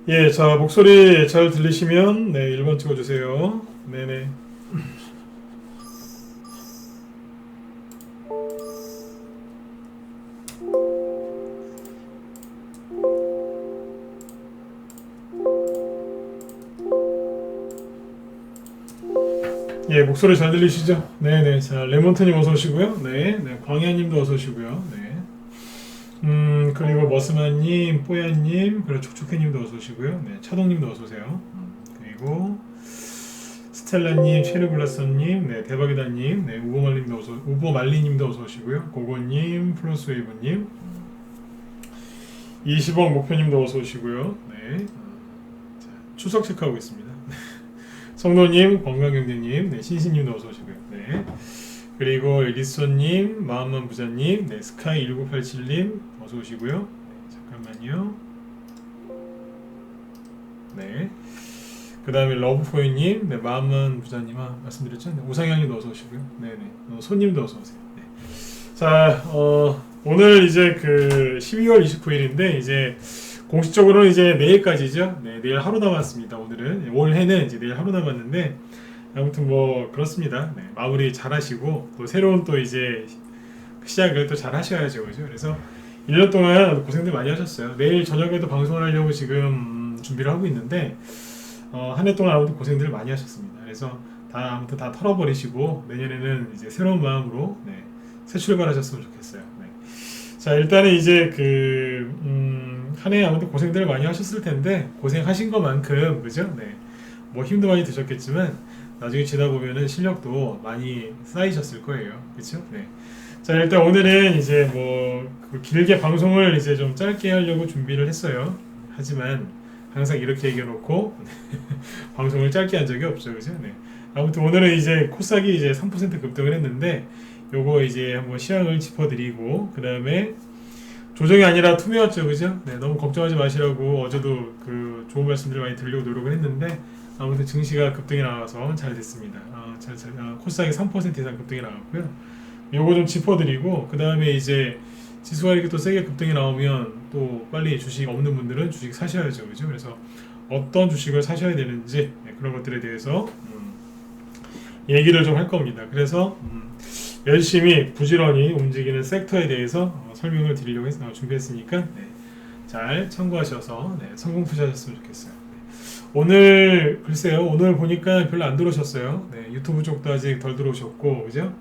예, 자, 목소리 잘 들리시면, 네, 1번 찍어주세요. 네네. 예, 목소리 잘 들리시죠? 네네. 자, 레몬트님 어서 오시고요. 네, 네. 광야님도 어서 오시고요. 네. 그리고 머스만님, 뽀야님, 그리고 촉촉해님도 어서 오시고요. 네, 차동님도 어서 오세요. 그리고 스텔라님, 체르블라서님, 네, 대박이다님, 네, 우보말리님도 어서 오시고요. 고고님, 플러스웨이브님, 20억 목표님도 어서 오시고요. 네, 자, 추석 체크하고 있습니다. 성노님, 건강경제님, 네, 신신님도 어서 오시고요. 네, 그리고 에디son님, 마음만 부자님, 네, 스카이1987님 어서 오시고요. 네, 잠깐만요. 네. 그 다음에 러브포이님, 네, 마음만 부자님, 말씀드렸죠? 네, 우상향님도 어서 오시고요. 네네. 손님도 어서 오세요. 네. 자, 오늘 이제 그 12월 29일인데, 이제 공식적으로는 이제 내일까지죠. 네, 내일 하루 남았습니다. 오늘은. 올해는 이제 내일 하루 남았는데, 아무튼 뭐, 그렇습니다. 네, 마무리 잘 하시고, 또 새로운 또 이제 시작을 또 잘 하셔야죠. 그죠? 그래서 1년 동안 고생들 많이 하셨어요. 내일 저녁에도 방송을 하려고 지금 준비를 하고 있는데, 한 해 동안 아무튼 고생들을 많이 하셨습니다. 그래서 아무튼 다 털어버리시고 내년에는 이제 새로운 마음으로 네, 새 출발하셨으면 좋겠어요. 네. 자, 일단은 이제 한 해 아무튼 고생들을 많이 하셨을 텐데 고생하신 것만큼 그죠? 네. 뭐 힘도 많이 드셨겠지만 나중에 지나 보면은 실력도 많이 쌓이셨을 거예요. 그렇죠? 네. 자, 일단 오늘은 이제 그 길게 방송을 이제 좀 짧게 하려고 준비를 했어요. 하지만 항상 이렇게 얘기해놓고 방송을 짧게 한 적이 없죠, 그죠? 네. 아무튼 오늘은 이제 코스닥이 이제 3% 급등을 했는데 요거 이제 한번 시황을 짚어드리고 그 다음에 조정이 아니라 투매였죠, 그죠? 네, 너무 걱정하지 마시라고 어제도 그 좋은 말씀들을 많이 드리려고 노력을 했는데 아무튼 증시가 급등이 나와서 잘 됐습니다. 코스닥이 3% 이상 급등이 나왔고요. 요거 좀 짚어드리고 그 다음에 이제 지수가 이렇게 또 세게 급등이 나오면 또 빨리 주식 없는 분들은 주식 사셔야죠, 그죠? 그래서 어떤 주식을 사셔야 되는지 그런 것들에 대해서 얘기를 좀 할 겁니다. 그래서 열심히 부지런히 움직이는 섹터에 대해서 설명을 드리려고 준비했으니까 네, 잘 참고하셔서 네, 성공 투자하셨으면 좋겠어요. 네. 오늘 글쎄요, 오늘 보니까 별로 안 들어오셨어요. 네, 유튜브 쪽도 아직 덜 들어오셨고, 그죠?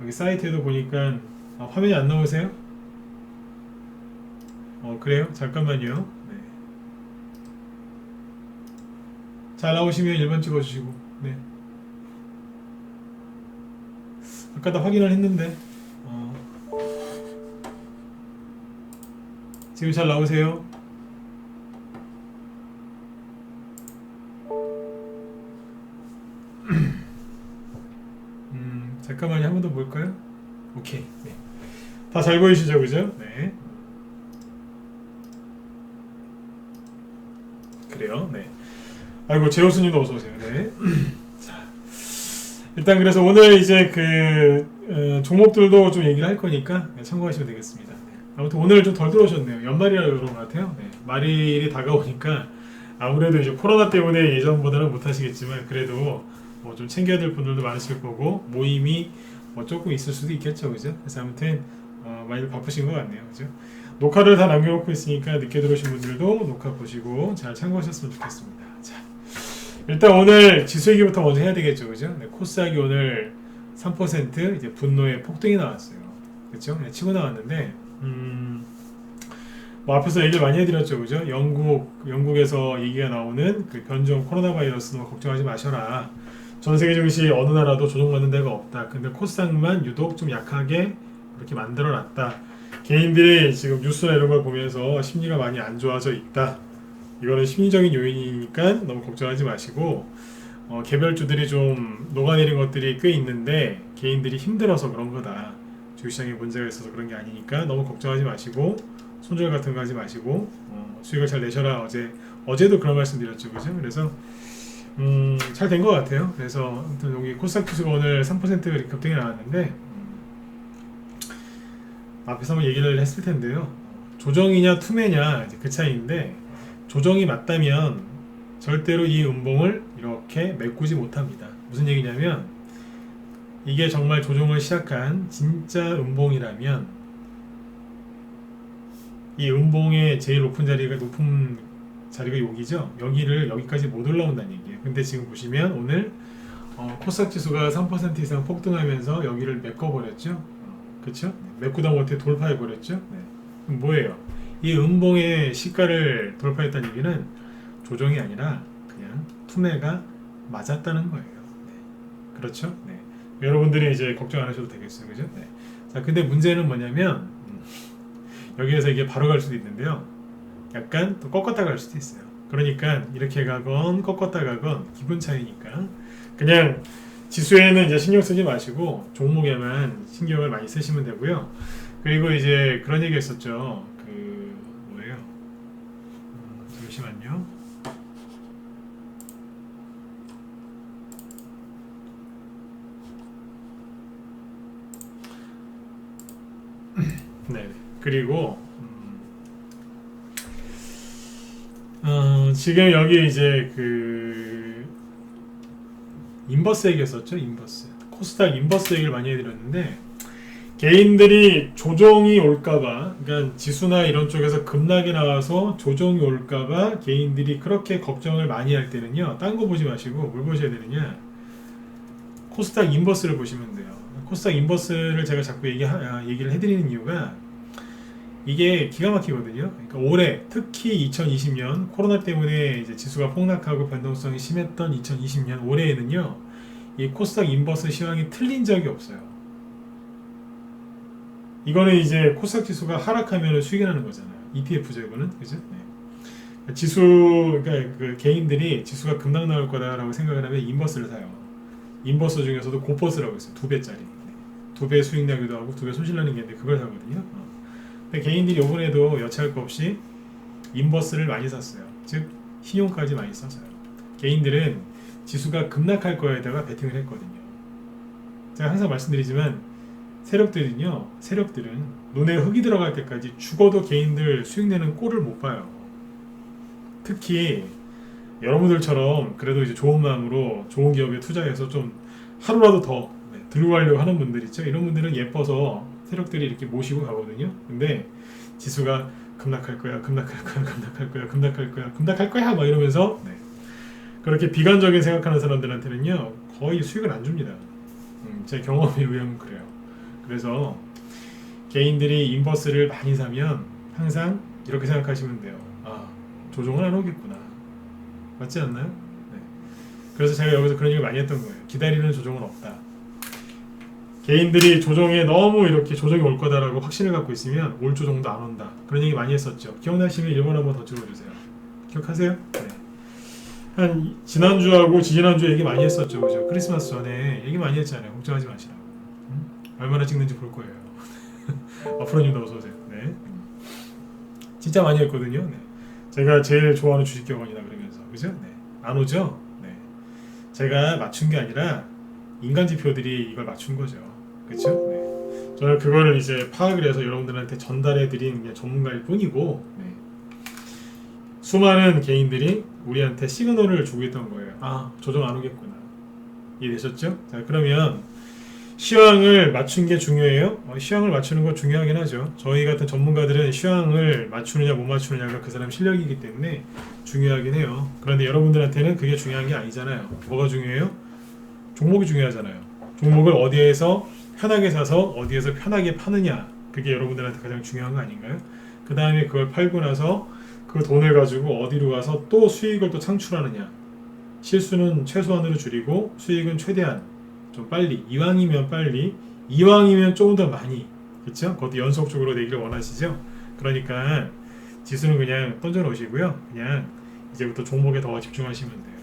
여기 사이트에도 보니까 화면이 안 나오세요? 그래요? 잠깐만요. 네. 잘 나오시면 1번 찍어주시고. 네. 아까 다 확인을 했는데 지금 잘 나오세요? 잠깐만요. 한 번 더 볼까요? 오케이. 네. 다 잘 보이시죠? 그죠? 네. 그래요. 네. 아이고, 제호스님도 어서오세요. 네. 자, 일단 그래서 오늘 이제 종목들도 좀 얘기를 할 거니까 참고하시면 되겠습니다. 네. 아무튼 오늘 좀 덜 들어오셨네요. 연말이라 그런 것 같아요. 네. 말일이 다가오니까 아무래도 이제 코로나 때문에 예전보다는 못 하시겠지만 그래도 뭐 좀 챙겨야 될 분들도 많으실 거고 모임이 뭐 조금 있을 수도 있겠죠, 그죠? 그래서 아무튼 많이 바쁘신 것 같네요, 그죠? 녹화를 다 남겨놓고 있으니까 늦게 들어오신 분들도 녹화 보시고 잘 참고하셨으면 좋겠습니다. 자, 일단 오늘 지수 얘기부터 먼저 해야 되겠죠, 그죠? 네, 코스닥이 오늘 3% 이제 분노의 폭등이 나왔어요, 그렇죠? 네, 치고 나왔는데 뭐 앞에서 얘기를 많이 해드렸죠, 그죠? 영국에서 얘기가 나오는 그 변종 코로나 바이러스는 걱정하지 마셔라. 전 세계 증시 어느 나라도 조정받는 데가 없다. 근데 코스닥만 유독 좀 약하게 그렇게 만들어놨다. 개인들이 지금 뉴스나 이런 걸 보면서 심리가 많이 안 좋아져 있다. 이거는 심리적인 요인이니까 너무 걱정하지 마시고 개별주들이 좀 녹아내린 것들이 꽤 있는데 개인들이 힘들어서 그런 거다. 주식시장에 문제가 있어서 그런 게 아니니까 너무 걱정하지 마시고 손절 같은 거 하지 마시고 수익을 잘 내셔라. 어제도 그런 말씀 드렸죠, 그죠? 그래서 잘 된 것 같아요. 그래서 아무튼 여기 코스닥 지수가 오늘 3% 급등이 나왔는데 앞에서 한번 얘기를 했을 텐데요. 조정이냐 투매냐 이제 그 차이인데 조정이 맞다면 절대로 이 음봉을 이렇게 메꾸지 못합니다. 무슨 얘기냐면 이게 정말 조정을 시작한 진짜 음봉이라면 이 음봉의 제일 높은 자리가 여기죠. 여기를 여기까지 못 올라온다는 얘기예요. 근데 지금 보시면 오늘 코스닥 지수가 3% 이상 폭등하면서 여기를 메꿔버렸죠. 그렇죠? 메꾸다 못해 돌파해버렸죠. 네. 그럼 뭐예요? 이 음봉의 시가를 돌파했다는 얘기는 조정이 아니라 그냥 투매가 맞았다는 거예요. 네. 그렇죠? 네. 여러분들이 이제 걱정 안 하셔도 되겠어요. 그죠? 네. 자, 근데 문제는 뭐냐면 여기에서 이게 바로 갈 수도 있는데요. 약간 또 꺾었다 갈 수도 있어요. 그러니까 이렇게 가건 꺾었다 가건 기분 차이니까 그냥 지수에는 이제 신경 쓰지 마시고 종목에만 신경을 많이 쓰시면 되고요. 그리고 이제 그런 얘기 했었죠. 그 뭐예요? 잠시만요. 네. 그리고 지금 여기 이제 그 인버스 얘기했었죠. 인버스. 코스닥 인버스 얘기를 많이 해드렸는데 개인들이 조정이 올까봐, 그러니까 지수나 이런 쪽에서 급락이 나와서 조정이 올까봐 개인들이 그렇게 걱정을 많이 할 때는요, 딴 거 보지 마시고 뭘 보셔야 되느냐, 코스닥 인버스를 보시면 돼요. 코스닥 인버스를 제가 자꾸 얘기를 해드리는 이유가 이게 기가 막히거든요. 그러니까 올해 특히 2020년 코로나 때문에 이제 지수가 폭락하고 변동성이 심했던 2020년 올해에는요, 이 코스닥 인버스 시황이 틀린 적이 없어요. 이거는 이제 코스닥 지수가 하락하면 수익이 나는 거잖아요. ETF죠, 이거는. 그죠? 네. 그러니까 그 개인들이 지수가 급락 나올 거다라고 생각을 하면 인버스를 사요. 인버스 중에서도 고퍼스라고 있어요. 2배짜리. 네. 2배 수익 나기도 하고 2배 손실 나는 게 있는데 그걸 사거든요. 근데 개인들이 이번에도 여차할 거 없이 인버스를 많이 샀어요. 즉, 신용까지 많이 썼어요. 개인들은 지수가 급락할 거에다가 베팅을 했거든요. 제가 항상 말씀드리지만 세력들은 눈에 흙이 들어갈 때까지 죽어도 개인들 수익 내는 꼴을 못 봐요. 특히 여러분들처럼 그래도 이제 좋은 마음으로 좋은 기업에 투자해서 좀 하루라도 더 들고 가려고 하는 분들 있죠. 이런 분들은 예뻐서 세력들이 이렇게 모시고 가거든요. 근데 지수가 급락할 거야 막 이러면서 그렇게 비관적인 생각하는 사람들한테는요, 거의 수익을 안 줍니다. 제 경험에 의하면 그래요. 그래서 개인들이 인버스를 많이 사면 항상 이렇게 생각하시면 돼요. 아, 조정은 안 오겠구나. 맞지 않나요? 네. 그래서 제가 여기서 그런 얘기를 많이 했던 거예요. 기다리는 조정은 없다. 개인들이 조정에 너무 이렇게 조정이 올 거다라고 확신을 갖고 있으면 올 조정도 안 온다. 그런 얘기 많이 했었죠. 기억나시면 1번 한번 더 찍어주세요. 기억하세요? 네. 한 지난주하고 지지난주에 얘기 많이 했었죠. 그죠? 크리스마스 전에 얘기 많이 했잖아요. 걱정하지 마시라고. 얼마나 찍는지 볼 거예요. 앞으로님도 어서 오세요. 네. 진짜 많이 했거든요. 네. 제가 제일 좋아하는 주식 격언이다 그러면서, 그죠? 네. 안 오죠? 네. 제가 맞춘 게 아니라 인간 지표들이 이걸 맞춘 거죠. 그렇죠? 네. 저는 그거를 이제 파악을 해서 여러분들한테 전달해드린 전문가일 뿐이고, 네. 수많은 개인들이 우리한테 시그널을 주고 있던 거예요. 아, 조정 안 오겠구나. 이해되셨죠? 자, 그러면 시황을 맞춘 게 중요해요? 시황을 맞추는 건 중요하긴 하죠. 저희 같은 전문가들은 시황을 맞추느냐 못 맞추느냐가 그 사람 실력이기 때문에 중요하긴 해요. 그런데 여러분들한테는 그게 중요한 게 아니잖아요. 뭐가 중요해요? 종목이 중요하잖아요. 종목을 어디에서 편하게 사서 어디에서 편하게 파느냐, 그게 여러분들한테 가장 중요한 거 아닌가요? 그 다음에 그걸 팔고 나서 그 돈을 가지고 어디로 가서 또 수익을 또 창출하느냐, 실수는 최소한으로 줄이고 수익은 최대한 좀 빨리, 이왕이면 빨리, 이왕이면 조금 더 많이, 그쵸? 그것도 연속적으로 내기를 원하시죠? 그러니까 지수는 그냥 던져 놓으시고요. 그냥 이제부터 종목에 더 집중하시면 돼요.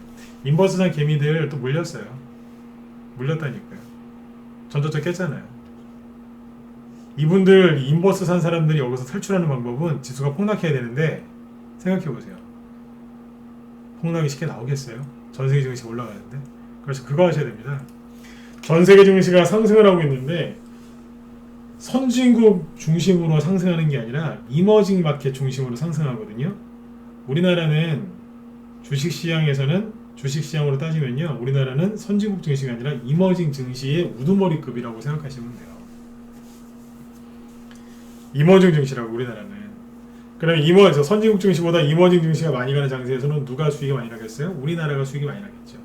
인버스상 개미들 또 물렸어요. 물렸다니까요. 전저점 깼잖아요. 이분들 인버스 산 사람들이 여기서 탈출하는 방법은 지수가 폭락해야 되는데, 생각해보세요. 폭락이 쉽게 나오겠어요? 전세계 증시 올라가는데. 그래서 그거 하셔야 됩니다. 전세계 증시가 상승을 하고 있는데 선진국 중심으로 상승하는 게 아니라 이머징 마켓 중심으로 상승하거든요. 우리나라는 주식시장으로 따지면요, 우리나라는 선진국 증시가 아니라 이머징 증시의 우두머리급이라고 생각하시면 돼요. 이머징 증시라고 우리나라는. 그럼 선진국 증시보다 이머징 증시가 많이 가는 장세에서는 누가 수익이 많이 나겠어요? 우리나라가 수익이 많이 나겠죠.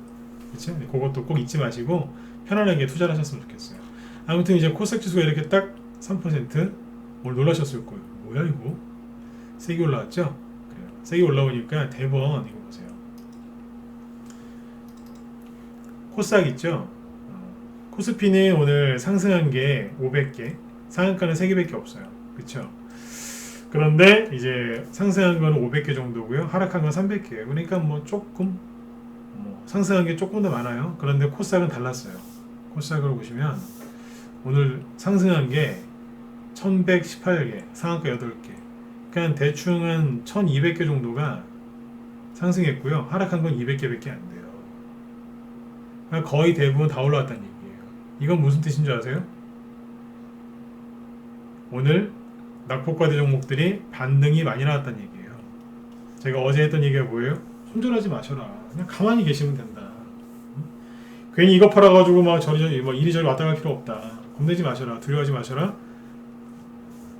그렇죠? 그것도 꼭 잊지 마시고 편안하게 투자를 하셨으면 좋겠어요. 아무튼 이제 코스닥 지수가 이렇게 딱 3% 오늘 놀라셨을 거예요. 뭐야 이거? 세게 올라왔죠? 그래요. 세게 올라오니까 대번 이거 보세요. 코스닥 있죠? 코스피는 오늘 상승한 게 500개, 상한가는 3개밖에 없어요. 그렇죠? 그런데 이제 상승한 건 500개 정도고요. 하락한 건 300개예요. 그러니까 뭐 조금 상승한 게 조금 더 많아요. 그런데 코스닥은 달랐어요. 코스닥을 보시면 오늘 상승한 게 1118개, 상한가 8개. 그러니까 대충 한 1200개 정도가 상승했고요. 하락한 건 200개밖에 안 돼요. 그러니까 거의 대부분 다 올라왔다는 얘기예요. 이건 무슨 뜻인 줄 아세요? 오늘 낙폭과대 종목들이 반등이 많이 나왔다는 얘기예요. 제가 어제 했던 얘기가 뭐예요? 손절하지 마셔라. 그냥 가만히 계시면 된다. 괜히 이거 팔아가지고 막 이리저리 왔다 갈 필요 없다. 겁내지 마셔라. 두려워하지 마셔라.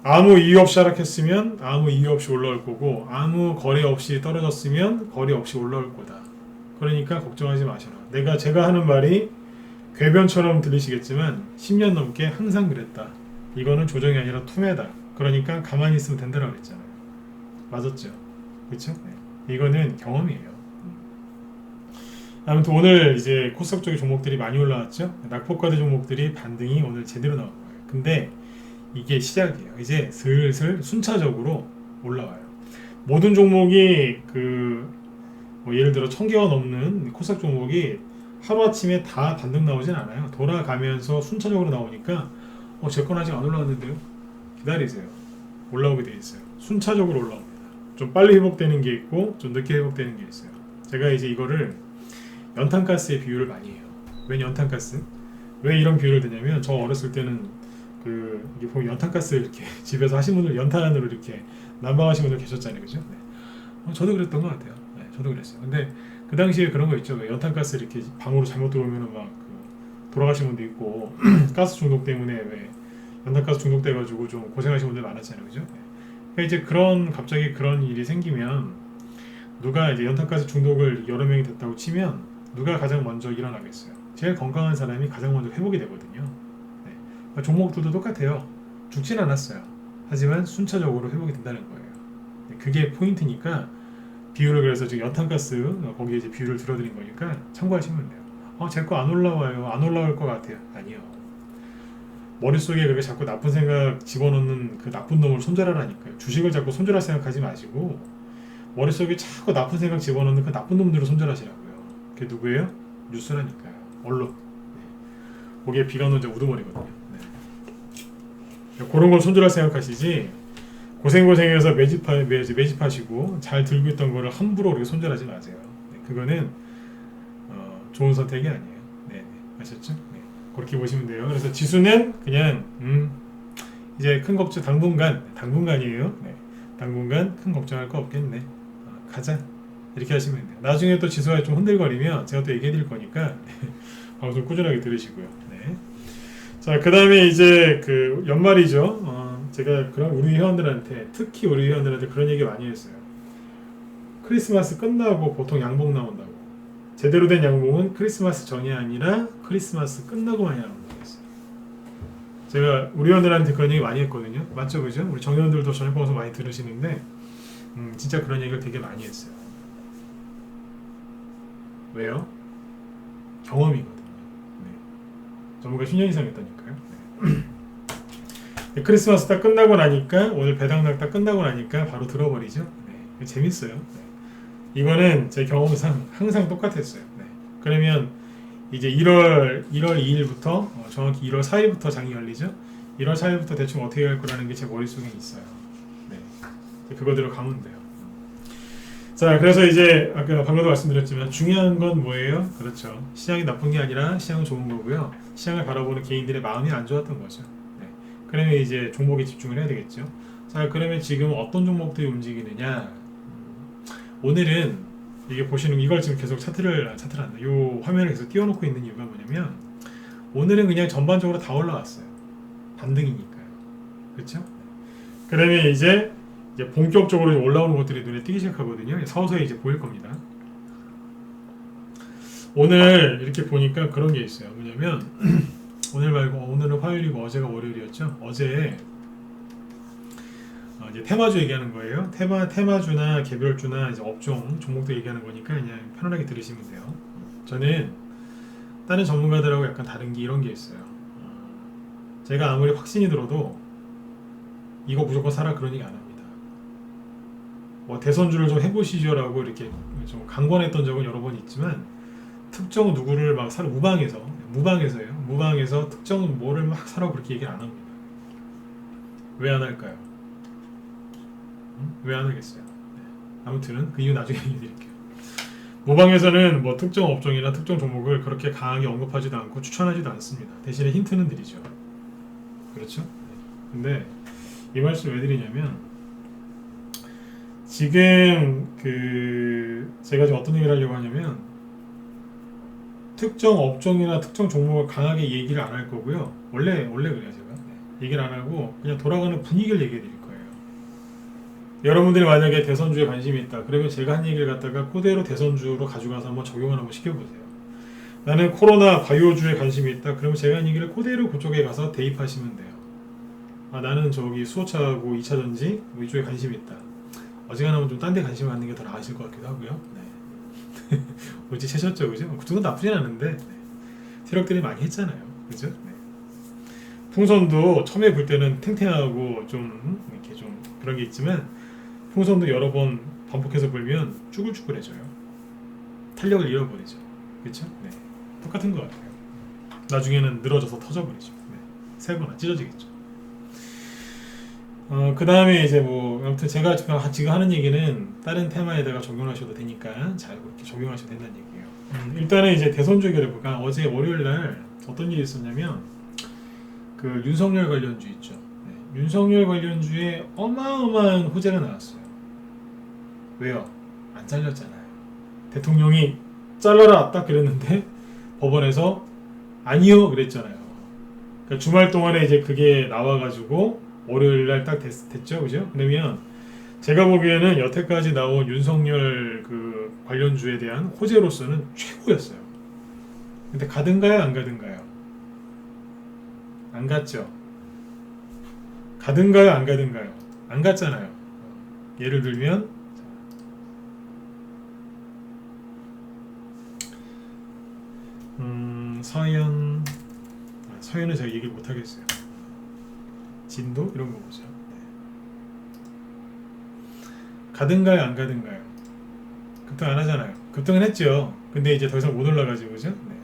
아무 이유 없이 하락했으면 아무 이유 없이 올라올 거고, 아무 거래 없이 떨어졌으면 거래 없이 올라올 거다. 그러니까 걱정하지 마셔라. 제가 하는 말이 궤변처럼 들리시겠지만 10년 넘게 항상 그랬다. 이거는 조정이 아니라 투매다. 그러니까 가만히 있으면 된다라고 그랬잖아요. 맞았죠? 그렇죠? 네. 이거는 경험이에요. 아무튼 오늘 이제 코스닥 쪽의 종목들이 많이 올라왔죠. 낙폭과대 종목들이 반등이 오늘 제대로 나온 거예요. 근데 이게 시작이에요. 이제 슬슬 순차적으로 올라와요. 모든 종목이 예를 들어 1000개가 넘는 코스닥 종목이 하루아침에 다 반등 나오진 않아요. 돌아가면서 순차적으로 나오니까 제 건 아직 안 올라왔는데요. 기다리세요. 올라오게 돼 있어요. 순차적으로 올라옵니다. 좀 빨리 회복되는 게 있고 좀 늦게 회복되는 게 있어요. 제가 이제 이거를 연탄가스의 비유를 많이 해요. 왜 연탄가스? 왜 이런 비유를 드냐면 저 어렸을 때는 이게 보면 연탄가스 이렇게 집에서 하신 분들 연탄으로 이렇게 난방하신 분들 계셨잖아요, 그죠? 네. 저도 그랬던 것 같아요. 네, 저도 그랬어요. 근데 그 당시에 그런 거 있죠. 연탄가스 이렇게 방으로 잘못 들어오면은 막 돌아가신 분도 있고 가스 중독 때문에 왜 연탄가스 중독돼가지고 좀 고생하신 분들 많았잖아요, 그죠? 네. 그러니까 이제 갑자기 그런 일이 생기면 누가 이제 연탄가스 중독을 여러 명이 됐다고 치면 누가 가장 먼저 일어나겠어요? 제일 건강한 사람이 가장 먼저 회복이 되거든요. 네. 그러니까 종목들도 똑같아요. 죽진 않았어요. 하지만 순차적으로 회복이 된다는 거예요. 네. 그게 포인트니까 비유를 그래서 지금 연탄가스 거기에 이제 비유를 들어드린 거니까 참고하시면 돼요. 제 거 안 올라와요. 안 올라올 것 같아요. 아니요. 머릿속에 그렇게 자꾸 나쁜 생각 집어넣는 그 나쁜 놈을 손절하라니까요. 주식을 자꾸 손절할 생각하지 마시고 머릿속에 자꾸 나쁜 생각 집어넣는 그 나쁜 놈들을 손절하시라고요. 그게 누구예요? 뉴스라니까요. 언론. 네. 거기에 비가 오는 우두머리거든요. 네. 그런 걸 손절할 생각하시지 고생해서 매집하시고 잘 들고 있던 거를 함부로 그렇게 손절하지 마세요. 네. 그거는 좋은 선택이 아니에요. 네. 아셨죠? 네. 그렇게 보시면 돼요. 그래서 지수는 그냥 이제 큰 걱정 당분간이에요. 네. 당분간 큰 걱정할 거 없겠네. 가자. 이렇게 하시면 돼요. 나중에 또 지수가 좀 흔들거리면 제가 또 얘기해 드릴 거니까 방송 꾸준하게 들으시고요. 네. 자, 그 다음에 이제 연말이죠. 제가 우리 회원들한테, 특히 우리 회원들한테 그런 얘기 많이 했어요. 크리스마스 끝나고 보통 양봉 나온다고. 제대로 된 양봉은 크리스마스 전이 아니라 크리스마스 끝나고 많이 나온다고 했어요. 제가 우리 회원들한테 그런 얘기 많이 했거든요. 맞죠, 그죠? 우리 정회원들도 저녁 방송 많이 들으시는데 진짜 그런 얘기를 되게 많이 했어요. 왜요? 경험이거든요. 네. 전문가 10년 이상 했다니까요. 네. 크리스마스 딱 끝나고 나니까 오늘 배당락 딱 끝나고 나니까 바로 들어버리죠. 네. 재밌어요. 네. 이거는 제 경험상 항상 똑같았어요. 네. 그러면 이제 1월 2일부터 정확히 1월 4일부터 장이 열리죠. 1월 4일부터 대충 어떻게 할 거라는 게 제 머릿속에 있어요. 네. 그거대로 가면 돼요. 자, 그래서 이제 아까 방금도 말씀드렸지만 중요한 건 뭐예요? 그렇죠. 시장이 나쁜 게 아니라 시장은 좋은 거고요. 시장을 바라보는 개인들의 마음이 안 좋았던 거죠. 네. 그러면 이제 종목에 집중을 해야 되겠죠. 자, 그러면 지금 어떤 종목들이 움직이느냐? 오늘은 이게 보시는 이걸 지금 계속 차트를 안다. 요 화면을 계속 띄워놓고 있는 이유가 뭐냐면 오늘은 그냥 전반적으로 다 올라왔어요. 반등이니까요. 그렇죠? 그러면 이제 본격적으로 올라오는 것들이 눈에 띄기 시작하거든요. 서서히 이제 보일 겁니다. 오늘 이렇게 보니까 그런 게 있어요. 뭐냐면 오늘 말고 오늘은 화요일이고 어제가 월요일이었죠. 어제 이제 테마주 얘기하는 거예요. 테마주나 개별주나 이제 업종 종목도 얘기하는 거니까 그냥 편안하게 들으시면 돼요. 저는 다른 전문가들하고 약간 다른 게 이런 게 있어요. 제가 아무리 확신이 들어도 이거 무조건 사라 그런 얘기 안 합니다. 뭐 대선주를 좀 해보시죠라고 이렇게 좀 강권했던 적은 여러 번 있지만 특정 누구를 막 사라 무방에서 특정 뭐를 막 사라고 그렇게 얘기를 안 합니다. 왜 안 할까요? 왜 안 하겠어요? 아무튼 그 이유 나중에 얘기 드릴게요. 무방에서는 뭐 특정 업종이나 특정 종목을 그렇게 강하게 언급하지도 않고 추천하지도 않습니다. 대신에 힌트는 드리죠. 그렇죠? 근데 이 말씀을 왜 드리냐면 지금 제가 지금 어떤 얘기를 하려고 하냐면 특정 업종이나 특정 종목을 강하게 얘기를 안 할 거고요. 원래 그래요 제가. 얘기를 안 하고 그냥 돌아가는 분위기를 얘기해 드릴 거예요. 여러분들이 만약에 대선주에 관심이 있다. 그러면 제가 한 얘기를 갖다가 그대로 대선주로 가져가서 한번 적용을 한번 시켜보세요. 나는 코로나 바이오주에 관심이 있다. 그러면 제가 한 얘기를 그대로 그쪽에 가서 대입하시면 돼요. 나는 저기 수소차하고 2차전지 뭐 이쪽에 관심이 있다. 어지간하면 좀 딴 데 관심 갖는 게 더 나으실 것 같기도 하고요. 네. 어찌 채셨죠, 그죠? 그쪽은 나쁘진 않은데 네. 세력들이 많이 했잖아요, 그죠? 네. 풍선도 처음에 불 때는 탱탱하고 좀 이렇게 좀 그런 게 있지만 풍선도 여러 번 반복해서 불면 쭈글쭈글해져요. 탄력을 잃어버리죠, 그렇죠? 네. 똑같은 것 같아요. 나중에는 늘어져서 터져버리죠. 네. 새거나 찢어지겠죠. 그 다음에 이제 뭐 아무튼 제가 지금 하는 얘기는 다른 테마에다가 적용하셔도 되니까 잘 그렇게 적용하셔도 된다는 얘기예요. 일단은 이제 대선주 결과가 어제 월요일날 어떤 일이 있었냐면 그 윤석열 관련주 있죠. 네. 윤석열 관련주에 어마어마한 호재가 나왔어요. 왜요? 안 잘렸잖아요. 대통령이 잘라라 딱 그랬는데 법원에서 아니요 그랬잖아요. 그러니까 주말 동안에 이제 그게 나와가지고 월요일날 딱 됐죠, 그죠? 그러면 제가 보기에는 여태까지 나온 윤석열 그 관련주에 대한 호재로서는 최고였어요. 근데 가든가요, 안 가든가요? 안 갔죠. 가든가요, 안 가든가요? 안 갔잖아요. 예를 들면 서현은 제가 얘기를 못 하겠어요. 진도 이런 거 보죠. 네. 가든가요, 안 가든가요? 급등 안 하잖아요. 급등은 했죠. 근데 이제 더 이상 못 올라가지고 그죠? 네.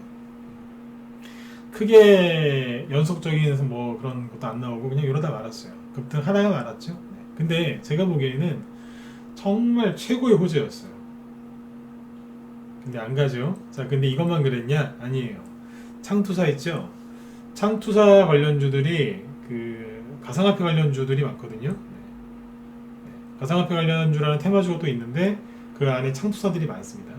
크게 연속적인 뭐 그런 것도 안 나오고 그냥 이러다 말았어요. 급등 하다가 말았죠. 네. 근데 제가 보기에는 정말 최고의 호재였어요. 근데 안 가죠. 자, 근데 이것만 그랬냐? 아니에요. 창투사 있죠? 창투사 관련주들이 가상화폐 관련주들이 많거든요. 가상화폐 관련주라는 테마주가 또 있는데 그 안에 창투사들이 많습니다.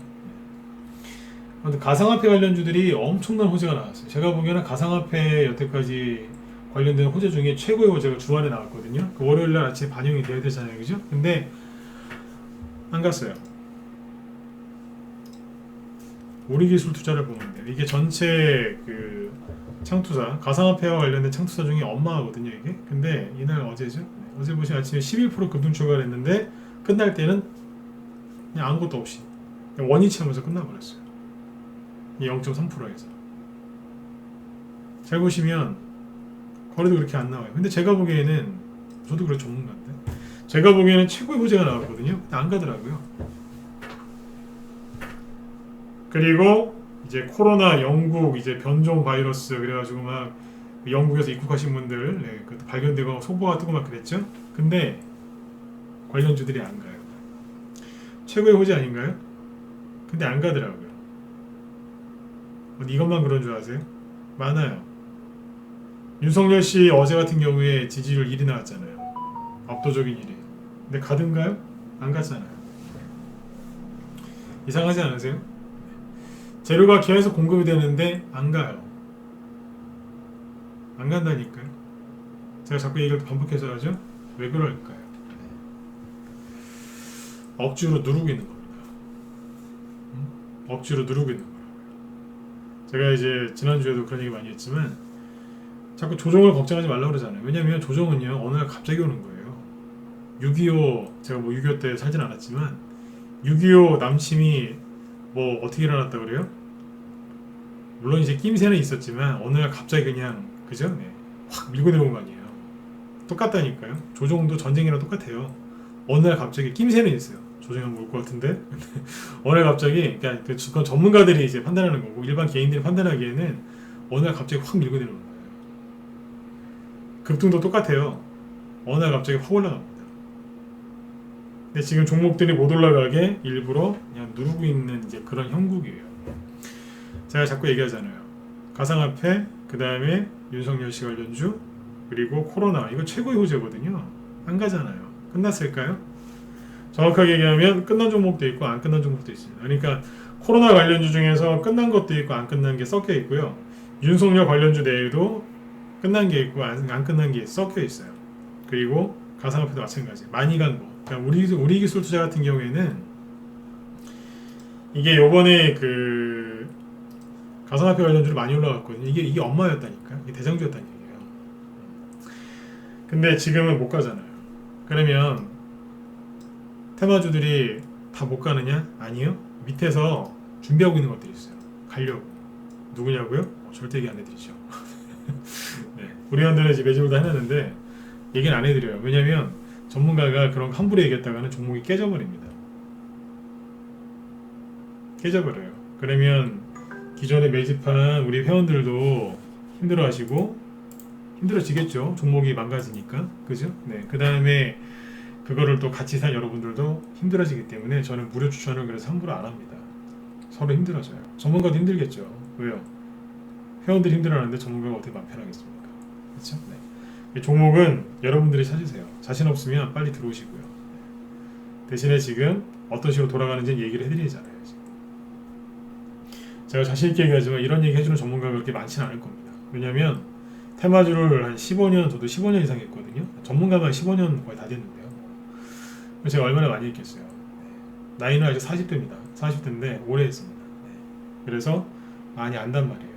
그런데 가상화폐 관련주들이 엄청난 호재가 나왔어요. 제가 보기에는 가상화폐 여태까지 관련된 호재 중에 최고의 호재가 주말에 나왔거든요. 그 월요일날 아침에 반영이 돼야 되잖아요, 그죠? 근데 안 갔어요. 우리 기술 투자를 보는데 이게 전체 그 창투사, 가상화폐와 관련된 창투사 중에 엄마거든요, 이게. 근데 이날 어제죠? 어제 보시면 아침에 11% 급등 출발을 했는데 끝날 때는 그냥 아무것도 없이 그냥 원위치 하면서 끝나버렸어요. 0.3%에서. 잘 보시면 거래도 그렇게 안 나와요. 근데 제가 보기에는 저도 그래 전문가인데 제가 보기에는 최고의 호재가 나왔거든요. 근데 안 가더라고요. 그리고 이제 코로나 영국 이제 변종 바이러스 그래가지고 막 영국에서 입국하신 분들 네, 그것도 발견되고 속보가 뜨고 막 그랬죠. 근데 관련주들이 안 가요. 최고의 호재 아닌가요? 근데 안 가더라고요. 이것만 그런 줄 아세요? 많아요. 윤석열 씨 어제 같은 경우에 지지율 1위 나왔잖아요. 압도적인 1위. 근데 가든가요? 안 갔잖아요. 이상하지 않으세요? 재료가 계속 공급이 되는데 안 가요. 안 간다니까요. 제가 자꾸 얘기를 반복해서 하죠. 왜 그럴까요? 억지로 누르고 있는 겁니다. 억지로 누르고 있는 거라고요. 제가 이제 지난주에도 그런 얘기 많이 했지만 자꾸 조종을 걱정하지 말라고 그러잖아요. 왜냐면 조종은요 어느 날 갑자기 오는 거예요. 6.25 제가 뭐 6.25 때 살진 않았지만 6.25 남침이 뭐 어떻게 일어났다 그래요? 물론 이제 낌새는 있었지만 어느 날 갑자기 그냥 그죠? 네. 확 밀고 내려온 거 아니에요. 똑같다니까요. 조종도 전쟁이랑 똑같아요. 어느 날 갑자기 낌새는 있어요. 조종하면 올 것 같은데 어느 날 갑자기 그러니까 그건 전문가들이 이제 판단하는 거고 일반 개인들이 판단하기에는 어느 날 갑자기 확 밀고 내려오는 거예요. 급등도 똑같아요. 어느 날 갑자기 확 올라갑니다. 근데 지금 종목들이 못 올라가게 일부러 그냥 누르고 있는 이제 그런 형국이에요. 제가 자꾸 얘기하잖아요. 가상화폐, 그 다음에 윤석열 씨 관련주, 그리고 코로나 이거 최고의 호재거든요. 안 가잖아요. 끝났을까요? 정확하게 얘기하면 끝난 종목도 있고 안 끝난 종목도 있습니다. 그러니까 코로나 관련주 중에서 끝난 것도 있고 안 끝난 게 섞여 있고요. 윤석열 관련주 내에도 끝난 게 있고 안 끝난 게 섞여 있어요. 그리고 가상화폐도 마찬가지. 많이 간 거. 그러니까 우리 기술 투자 같은 경우에는 이게 요번에 그 가상화폐 관련주로 많이 올라갔거든요. 이게 엄마였다니까. 이게 대장주였다는 얘기예요. 근데 지금은 못 가잖아요. 그러면 테마주들이 다 못 가느냐? 아니요. 밑에서 준비하고 있는 것들이 있어요. 가려고. 누구냐고요? 절대 얘기 안 해드리죠. 네. 우리 회원들은 이제 매집을 다 해놨는데 얘기는 안 해드려요. 왜냐면 전문가가 그런 거 함부로 얘기했다가는 종목이 깨져버립니다. 깨져버려요. 그러면 기존에 매집한 우리 회원들도 힘들어하시고 힘들어지겠죠. 종목이 망가지니까. 그죠? 네. 그 다음에 그거를 또 같이 산 여러분들도 힘들어지기 때문에 저는 무료 추천을 그래서 함부로 안 합니다. 서로 힘들어져요. 전문가도 힘들겠죠. 왜요? 회원들이 힘들어하는데 전문가가 어떻게 마음 편하겠습니까? 그렇죠? 네. 종목은 여러분들이 찾으세요. 자신 없으면 빨리 들어오시고요. 대신에 지금 어떤 식으로 돌아가는지 얘기를 해드리잖아요. 지금. 제가 자신 있게 얘기하지만 이런 얘기 해주는 전문가가 그렇게 많지는 않을 겁니다. 왜냐하면 테마주를 한 15년, 저도 15년 이상 했거든요. 전문가만 15년 거의 다 됐는데요. 제가 얼마나 많이 했겠어요. 나이는 아직 40대입니다. 40대인데 오래 했습니다. 그래서 많이 안단 말이에요.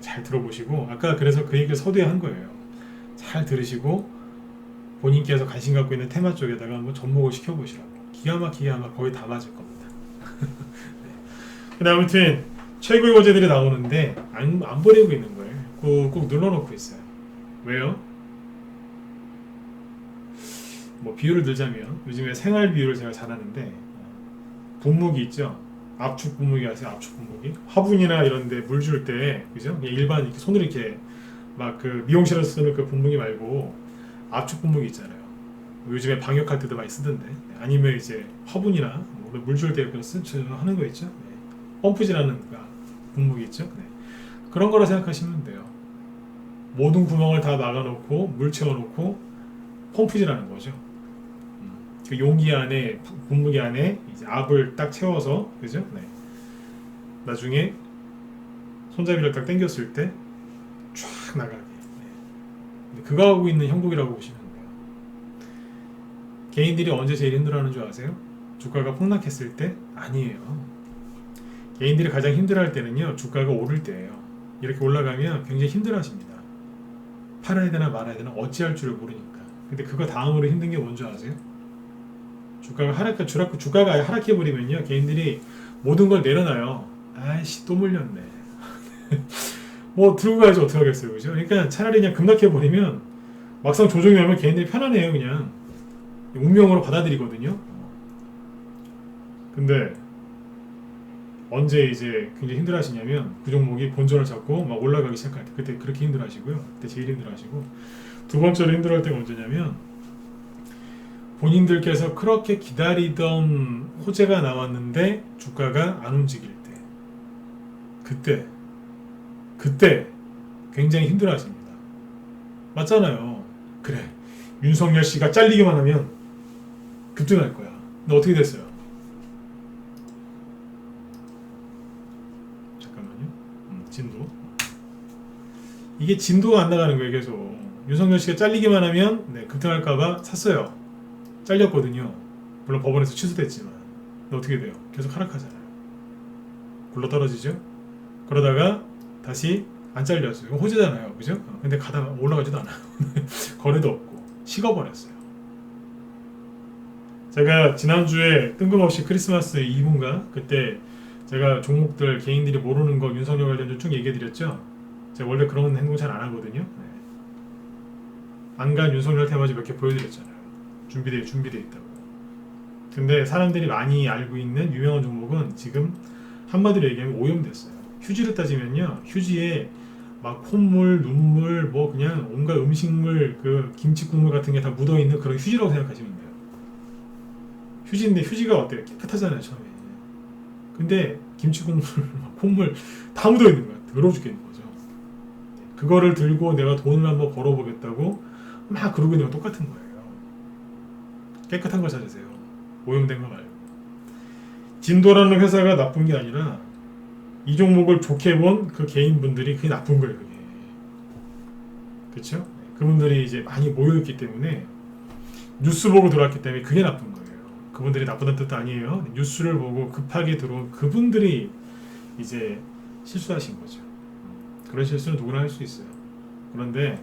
잘 들어보시고 아까 그래서 그 얘기를 서두에 한 거예요. 잘 들으시고 본인께서 관심 갖고 있는 테마 쪽에다가 한번 접목을 시켜보시라고. 기가 막히게 아마 거의 다 맞을 겁니다. 네. 근데 아무튼 최고의 호재들이 나오는데 안 버리고 있는 거예요. 꼭 눌러놓고 있어요. 왜요? 뭐 비유를 들자면 요즘에 생활 비유를 제가 잘 하는데 분무기 있죠? 압축 분무기 아세요? 압축 분무기? 화분이나 이런데 물 줄 때 그죠? 일반 이렇게 손으로 이렇게 막 그 미용실에서 쓰는 그 분무기 말고 압축 분무기 있잖아요. 요즘에 방역할 때도 많이 쓰던데. 아니면 이제 화분이나 물 줄 때 하는 거 있죠? 네. 펌프질하는 분무기 있죠? 네. 그런 거라 생각하시면 돼요. 모든 구멍을 다 막아놓고 물 채워놓고 펌프질하는 거죠. 그 용기 안에 분무기 안에 이제 압을 딱 채워서 그죠? 네. 나중에 손잡이를 딱 당겼을 때 쫙 나가게. 네. 그거 하고 있는 형국이라고 보시면 돼요. 개인들이 언제 제일 힘들어하는 줄 아세요? 주가가 폭락했을 때? 아니에요. 개인들이 가장 힘들어할 때는요, 주가가 오를 때예요. 이렇게 올라가면 굉장히 힘들어하십니다. 팔아야 되나 말아야 되나 어찌할 줄을 모르니까. 근데 그거 다음으로 힘든 게 뭔지 아세요? 주가가 하락해버리면요, 개인들이 모든 걸 내려놔요. 아이씨, 또 물렸네. 뭐 들고 가야지 어떡하겠어요, 그죠? 그러니까 차라리 그냥 급락해버리면 막상 조정이 오면 개인들이 편안해요. 그냥 운명으로 받아들이거든요. 근데 언제 이제 굉장히 힘들어하시냐면 그 종목이 본전을 잡고 막 올라가기 시작할 때, 그때 그렇게 힘들어하시고요. 그때 제일 힘들어하시고, 두 번째로 힘들어할 때가 언제냐면 본인들께서 그렇게 기다리던 호재가 나왔는데 주가가 안 움직일 때, 그때 굉장히 힘들어하십니다. 맞잖아요. 그래, 윤석열 씨가 잘리기만 하면 급등할 거야. 근데 어떻게 됐어요? 이게 진도가 안 나가는 거예요. 계속 윤석열 씨가 잘리기만 하면 네, 급등할까봐 샀어요. 잘렸거든요. 물론 법원에서 취소됐지만. 근데 어떻게 돼요? 계속 하락하잖아요. 굴러 떨어지죠. 그러다가 다시 안 잘렸어요. 이건 호재잖아요, 그죠? 근데 가다가 올라가지도 않아요. 거래도 없고 식어버렸어요. 제가 지난주에 뜬금없이 크리스마스 이브인가 그때 제가 종목들 개인들이 모르는 거 윤석열 관련주 쭉 얘기해드렸죠. 제가 원래 그런 행동 잘 안 하거든요. 네. 안간 윤석열 테마주 몇 개 보여드렸잖아요. 준비돼 있다고. 근데 사람들이 많이 알고 있는 유명한 종목은 지금 한마디로 얘기하면 오염됐어요. 휴지를 따지면요, 휴지에 막 콧물, 눈물, 뭐 그냥 온갖 음식물, 그 김치 국물 같은 게 다 묻어 있는 그런 휴지라고 생각하시면 돼요. 휴지인데 휴지가 어때요? 깨끗하잖아요, 처음에. 근데 김치 국물, 콧물 다 묻어 있는 거야. 더러워 죽겠는 거죠. 그거를 들고 내가 돈을 한번 벌어보겠다고 막 그러고 있는 건 똑같은 거예요. 깨끗한 거 찾으세요. 오염된 거 말고. 진도라는 회사가 나쁜 게 아니라 이 종목을 좋게 본 그 개인분들이 그게 나쁜 거예요. 그게. 그렇죠? 그분들이 이제 많이 모여있기 때문에 뉴스 보고 들어왔기 때문에 그게 나쁜 거예요. 그분들이 나쁘다는 뜻도 아니에요. 뉴스를 보고 급하게 들어온 그분들이 이제 실수하신 거죠. 그런 실수는 누구나 할 수 있어요. 그런데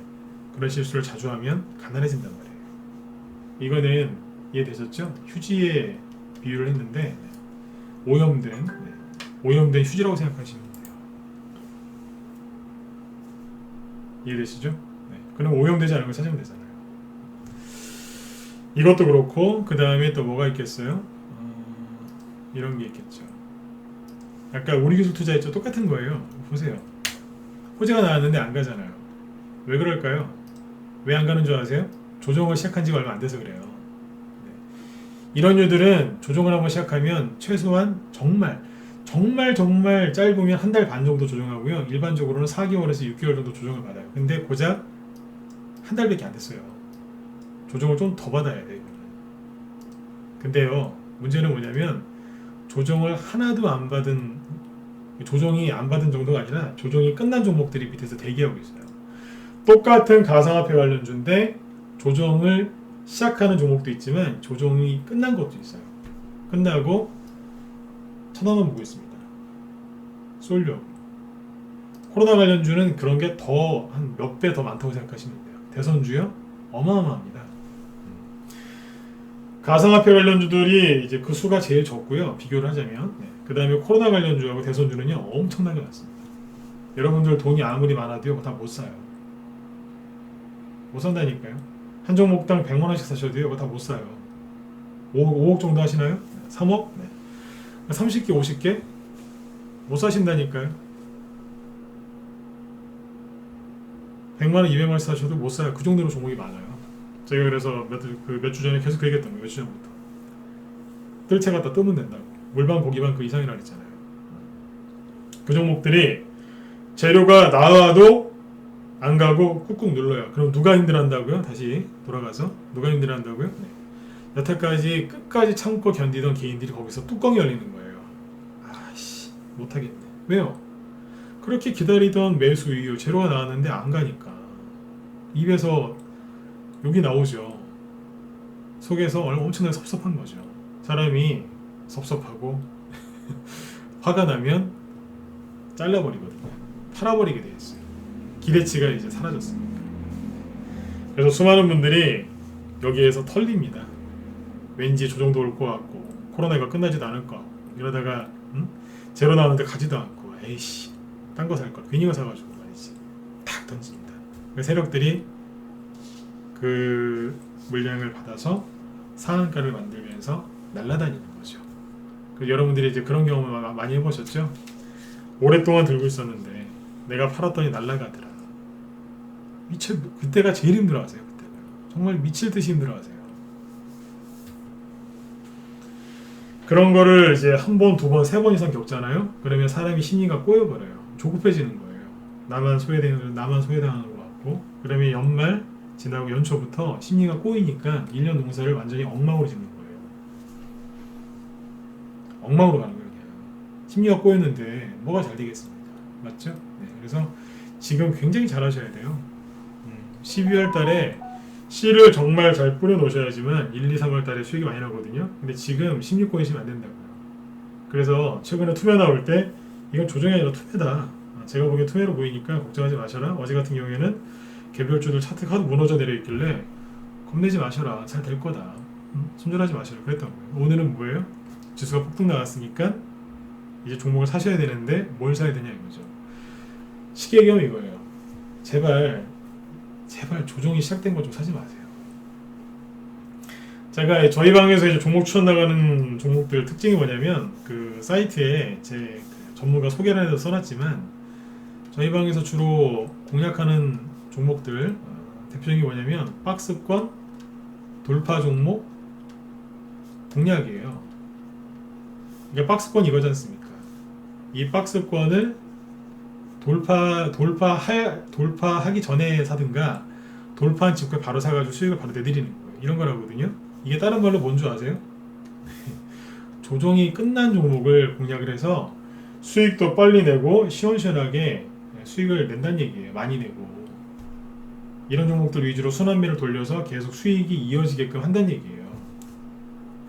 그런 실수를 자주 하면 가난해진단 말이에요. 이거는 이해되셨죠? 휴지에 비유를 했는데 오염된 휴지라고 생각하시면 돼요. 이해되시죠? 네. 그럼 오염되지 않은 걸 찾으면 되잖아요. 이것도 그렇고 그 다음에 또 뭐가 있겠어요? 이런 게 있겠죠. 아까 우리기술 투자했죠? 똑같은 거예요. 보세요. 호재가 나왔는데 안 가잖아요. 왜 그럴까요? 왜 안 가는 줄 아세요? 조정을 시작한 지가 얼마 안 돼서 그래요. 네. 이런 류들은 조정을 한번 시작하면 최소한 정말 짧으면 한 달 반 정도 조정하고요. 일반적으로는 4개월에서 6개월 정도 조정을 받아요. 근데 고작 한 달밖에 안 됐어요. 조정을 좀 더 받아야 돼요. 이거는. 근데요, 문제는 뭐냐면 조정을 하나도 안 받은, 조정이 안 받은 정도가 아니라 조정이 끝난 종목들이 밑에서 대기하고 있어요. 똑같은 가상화폐 관련주인데 조정을 시작하는 종목도 있지만 조정이 끝난 것도 있어요. 끝나고 천원만 보고 있습니다. 쏠려고. 코로나 관련주는 그런 게 더 한 몇 배 더 많다고 생각하시면 돼요. 대선주요? 어마어마합니다. 가상화폐 관련주들이 이제 그 수가 제일 적고요. 비교를 하자면. 네. 그 다음에 코로나 관련주하고 대선주는요, 엄청나게 많습니다. 여러분들 돈이 아무리 많아도요, 다 못 사요. 못 산다니까요. 한 종목당 100만원씩 사셔도요, 다 못 사요. 5억 정도 하시나요? 3억? 네. 30개, 50개? 못 사신다니까요. 100만원, 200만원 사셔도 못 사요. 그 정도로 종목이 많아요. 제가 그래서 몇 주 전에 계속 그 얘기했던 거예요. 몇 주 전부터. 뜰채 갖다 뜨면 된다고. 물반 고기반 그 이상이라 그랬잖아요. 그 종목들이 재료가 나와도 안 가고 꾹꾹 눌러요. 그럼 누가 힘들한다고요? 다시 돌아가서 누가 힘들한다고요? 네. 여태까지 끝까지 참고 견디던 개인들이 거기서 뚜껑이 열리는 거예요. 아씨, 못하겠네. 왜요? 그렇게 기다리던 매수 이유 재료가 나왔는데 안 가니까 입에서 욕이 나오죠. 속에서 엄청나게 섭섭한 거죠. 사람이 섭섭하고 화가 나면 잘라버리거든요. 팔아버리게 돼 있어요. 기대치가 이제 사라졌으니까. 그래서 수많은 분들이 여기에서 털립니다. 왠지 조정도 올 것 같고 코로나가 끝나지도 않을 것 같고 이러다가 제로 나오는데 가지도 않고 에이씨 딴 거 살 걸 괜히 거 사가지고 말이지 탁 던집니다. 세력들이 그 물량을 받아서 상한가를 만들면서 날아다니는 거죠. 여러분들이 이제 그런 경험을 많이 해보셨죠? 오랫동안 들고 있었는데 내가 팔았더니 날아가더라. 그때가 제일 힘들어하세요. 그때가 정말 미칠 듯이 힘들어하세요. 그런 거를 이제 한 번, 두 번, 세 번 이상 겪잖아요. 그러면 사람이 심리가 꼬여버려요. 조급해지는 거예요. 나만 소외당하는 것 같고. 그러면 연말 지나고 연초부터 심리가 꼬이니까 1년 농사를 완전히 엉망으로 짓는 거예요. 엉망으로 가는 거예요. 그냥. 심리가 꼬였는데 뭐가 잘 되겠습니까? 맞죠? 네, 그래서 지금 굉장히 잘하셔야 돼요. 12월 달에 씨를 정말 잘 뿌려 놓으셔야지만 1, 2, 3월 달에 수익이 많이 나거든요. 근데 지금 16권이시면 안 된다고요. 그래서 최근에 투매 나올 때 이건 조정이 아니라 투매다. 제가 보기엔 투매로 보이니까 걱정하지 마셔라. 어제 같은 경우에는 개별주들 차트가 하도 무너져 내려 있길래 겁내지 마셔라. 잘 될 거다. 손절하지 마셔라. 그랬던 거예요. 오늘은 뭐예요? 지수가 폭등 나왔으니까 이제 종목을 사셔야 되는데 뭘 사야 되냐 이거죠. 시계겸 이거예요. 제발 조정이 시작된 거 좀 사지 마세요. 제가 저희 방에서 이제 종목 추천 나가는 종목들 특징이 뭐냐면 그 사이트에 제 전문가 소개란에도 써놨지만 저희 방에서 주로 공략하는 종목들 대표적인 게 뭐냐면 박스권 돌파 종목 공략이에요. 이게 박스권 이거지 않습니까? 이 박스권을 돌파하기 전에 사든가 돌파한 직후에 바로 사가지고 수익을 바로 내드리는 거예요. 이런 거라거든요. 이게 다른 말로 뭔 줄 아세요? 조정이 끝난 종목을 공략을 해서 수익도 빨리 내고 시원시원하게 수익을 낸다는 얘기예요. 많이 내고 이런 종목들 위주로 순환매를 돌려서 계속 수익이 이어지게끔 한다는 얘기예요.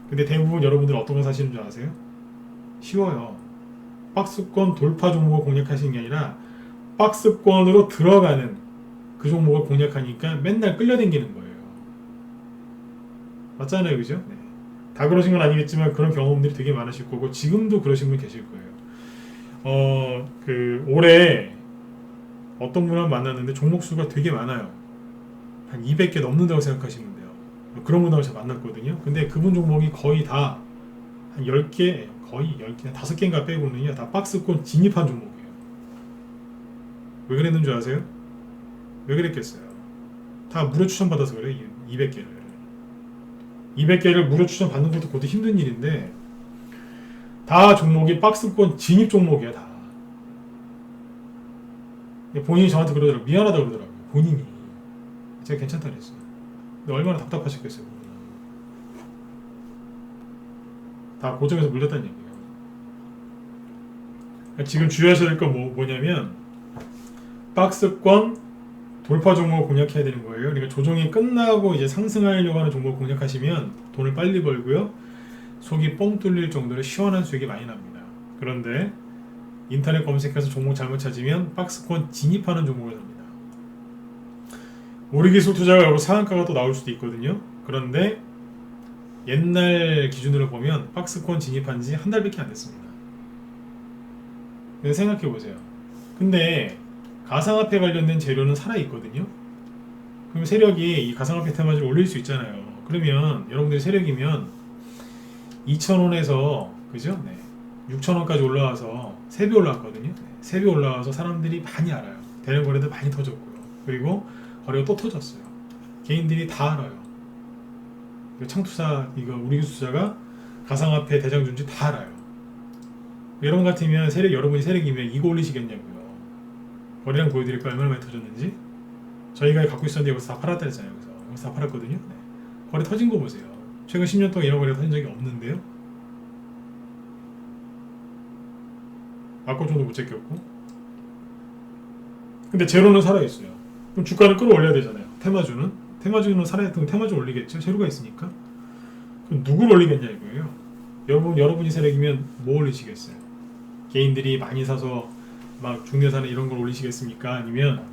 근데 대부분 여러분들 어떤 거 사시는 줄 아세요? 쉬워요. 박스권 돌파 종목을 공략하시는 게 아니라 박스권으로 들어가는 그 종목을 공략하니까 맨날 끌려다니는 거예요. 맞잖아요, 그죠? 네. 다 그러신 건 아니겠지만 그런 경험들이 되게 많으실 거고 지금도 그러신 분 계실 거예요. 올해 어떤 분을 만났는데 종목 수가 되게 많아요. 한 200개 넘는다고 생각하시면 돼요. 그런 분하고 제가 만났거든요. 근데 그분 종목이 거의 다 한 10개, 거의 10개, 5개인가 빼고는요, 다 박스권 진입한 종목이에요. 왜 그랬는 줄 아세요? 왜 그랬겠어요? 다 무료 추천 받아서 그래요. 200개를 무료 추천 받는 것도 그것도 힘든 일인데 다 종목이 박스권 진입 종목이야. 다 본인이 저한테 그러더라고요. 미안하다고 그러더라고요. 본인이 제가 괜찮다 그랬어요. 근데 얼마나 답답하셨겠어요. 다 고정해서 물렸다는 얘기예요. 그러니까 지금 주의하셔야 될 건 뭐냐면 박스권 돌파 종목을 공략해야 되는 거예요. 그러니까 조정이 끝나고 이제 상승하려고 하는 종목을 공략하시면 돈을 빨리 벌고요. 속이 뻥 뚫릴 정도로 시원한 수익이 많이 납니다. 그런데 인터넷 검색해서 종목 잘못 찾으면 박스권 진입하는 종목을 삽니다. 우리기술 투자가 여러 상한가가 또 나올 수도 있거든요. 그런데 옛날 기준으로 보면 박스권 진입한 지 한 달밖에 안 됐습니다. 그래서 생각해 보세요. 근데 가상화폐 관련된 재료는 살아있거든요. 그럼 세력이 이 가상화폐 테마주를 올릴 수 있잖아요. 그러면 여러분들이 세력이면 2,000원에서 그죠? 네. 6,000원까지 올라와서 3배 올라왔거든요. 네. 3배 올라와서 사람들이 많이 알아요. 대량 거래도 많이 터졌고요. 그리고 거래가 또 터졌어요. 개인들이 다 알아요. 창투사 이거 우리기술투자가 가상화폐 대장주인지 다 알아요. 여러분 같으면 여러분이 세력이면 이거 올리시겠냐고요. 거래량 보여드릴까 얼마나 많이 터졌는지. 저희가 갖고 있었는데 여기서 다 팔았다 했잖아요. 여기서 다 팔았거든요. 네. 거래 터진 거 보세요. 최근 10년 동안 이런 거래가 터진 적이 없는데요. 아까정도 못 제꼈고. 근데 제로는 살아있어요. 그럼 주가를 끌어올려야 되잖아요. 테마주는 살아있던 테마주 올리겠죠. 제로가 있으니까. 그럼 누굴 올리겠냐 이거예요. 여러분이 세력이면 뭐 올리시겠어요? 개인들이 많이 사서 막 중대사는 이런 걸 올리시겠습니까? 아니면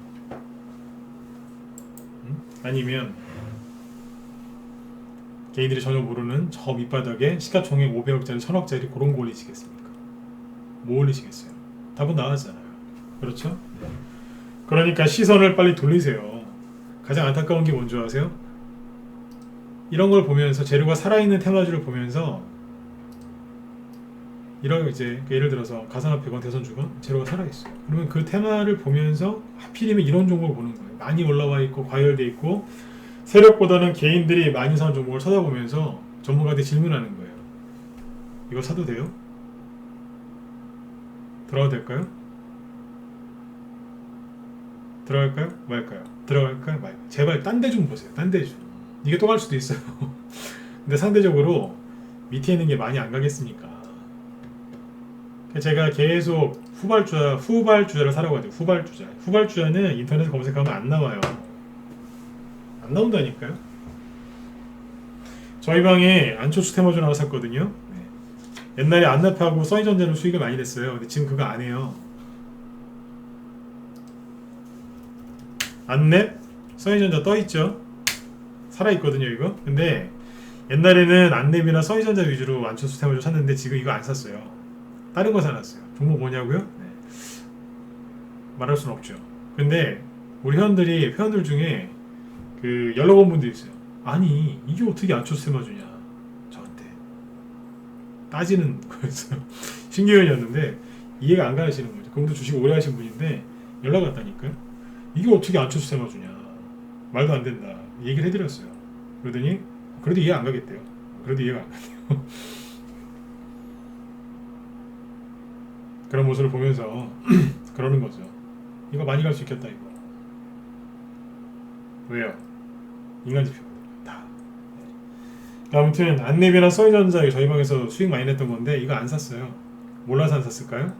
개인들이 전혀 모르는 저 밑바닥에 시가총액 500억짜리 1000억짜리 그런 거 올리시겠습니까? 뭐 올리시겠어요? 답은 나왔잖아요. 그렇죠? 그러니까 시선을 빨리 돌리세요. 가장 안타까운 게 뭔지 아세요? 이런 걸 보면서 재료가 살아있는 테마주를 보면서 이런 이제 예를 들어서 가상화폐건 대선주건 재료가 살아있어요. 그러면 그 테마를 보면서 하필이면 이런 종목을 보는 거예요. 많이 올라와 있고 과열돼 있고 세력보다는 개인들이 많이 사는 종목을 쳐다보면서 전문가들이 질문하는 거예요. 이거 사도 돼요? 들어가도 될까요? 들어갈까요? 말까요? 들어갈까요? 말까요? 제발 딴 데 좀 보세요. 딴 데 좀. 이게 또 갈 수도 있어요. 근데 상대적으로 밑에 있는 게 많이 안 가겠습니까? 제가 계속 후발주자를 사라고 하죠. 후발주자는 인터넷에 검색하면 안 나와요. 안 나온다니까요. 저희 방에 안초수 테마주 하나 샀거든요. 네. 옛날에 안랩하고 써니전자로 수익을 많이 냈어요. 근데 지금 그거 안 해요. 안랩, 써니전자 떠있죠. 살아있거든요 이거. 근데 옛날에는 안랩이나 써니전자 위주로 안초수 테마주 샀는데 지금 이거 안 샀어요. 다른 거 사놨어요. 종목 뭐냐고요? 네. 말할 수는 없죠. 근데 우리 회원들 중에 그 연락온 분도 있어요. 아니 이게 어떻게 안초수 테마주냐 저한테 따지는 거였어요. 신기현이었는데 이해가 안 가시는 거죠. 그분도 주식 오래 하신 분인데 연락 왔다니까요. 이게 어떻게 안초수 테마주냐 말도 안 된다 얘기를 해드렸어요. 그러더니 그래도 이해 안 가겠대요. 그래도 이해가 안 가대요. 그런 모습을 보면서 그러는 거죠. 이거 많이 갈 수 있겠다 이거. 왜요? 인간지표거든요. 다. 아무튼 안랩이나 써니전자 저희 방에서 수익 많이 냈던 건데 이거 안 샀어요. 몰라서 안 샀을까요?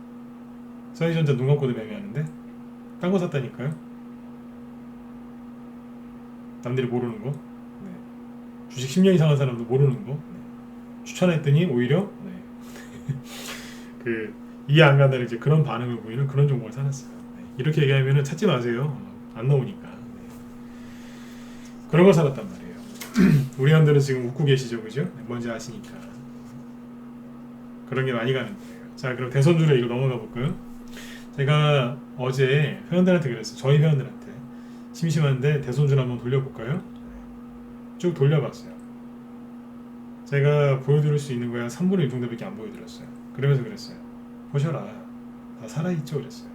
써니전자 눈 감고도 매매하는데 딴 거 샀다니까요. 남들이 모르는 거. 네. 주식 10년 이상 한 사람도 모르는 거. 네. 추천했더니 오히려 네. 그 이해 안 간다는 이제 그런 반응을 보이는 그런 종목을 사놨어요. 네. 이렇게 얘기하면은 찾지 마세요. 안 나오니까. 네. 그런 걸 살았단 말이에요. 우리 회원들은 지금 웃고 계시죠, 그죠? 네, 뭔지 아시니까. 그런 게 많이 가는 거예요. 자, 그럼 대선주로 이거 넘어가 볼까요? 제가 어제 회원들한테 그랬어요. 저희 회원들한테 심심한데 대선주를 한번 돌려볼까요? 쭉 돌려봤어요. 제가 보여드릴 수 있는 거야 3분의 1 정도밖에 안 보여드렸어요. 그러면서 그랬어요. 보셔라. 다 살아있죠? 그랬어요.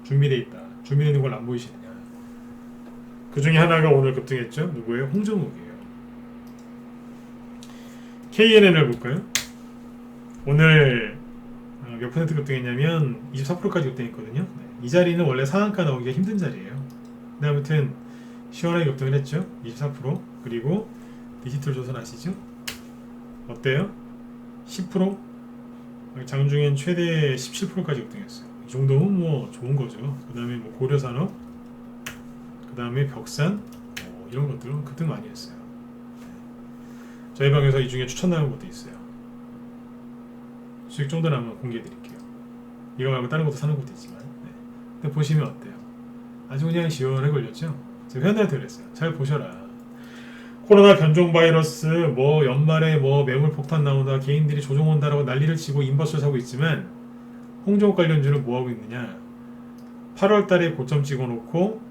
준비돼 있다. 준비되어 있는 걸 안 보이시느냐. 그 중에 하나가 오늘 급등했죠. 누구예요? 홍정욱이에요. KNN을 볼까요? 오늘 몇 퍼센트 급등했냐면 24%까지 급등했거든요. 네. 이 자리는 원래 상한가 나오기가 힘든 자리예요. 근데 아무튼 시원하게 급등을 했죠. 24%. 그리고 디지털조선 아시죠? 어때요? 10%? 장중엔 최대 17%까지 급등했어요. 이 정도면 뭐 좋은 거죠. 그 다음에 뭐 고려산업, 그 다음에 벽산, 이런 것들은 급등 많이 했어요. 저희 방에서 이 중에 추천 나온 것도 있어요. 수익 좀 더 나면 공개해 드릴게요. 이거 말고 다른 것도 사는 것도 있지만. 네. 근데 보시면 어때요? 아주 그냥 시원하게 걸렸죠? 제가 회원들한테 그랬어요. 잘 보셔라. 코로나 변종 바이러스, 뭐 연말에 뭐 매물 폭탄 나온다, 개인들이 조정 온다라고 난리를 치고 인버스를 사고 있지만 홍정욱 관련주는 뭐 하고 있느냐? 8월 달에 고점 찍어놓고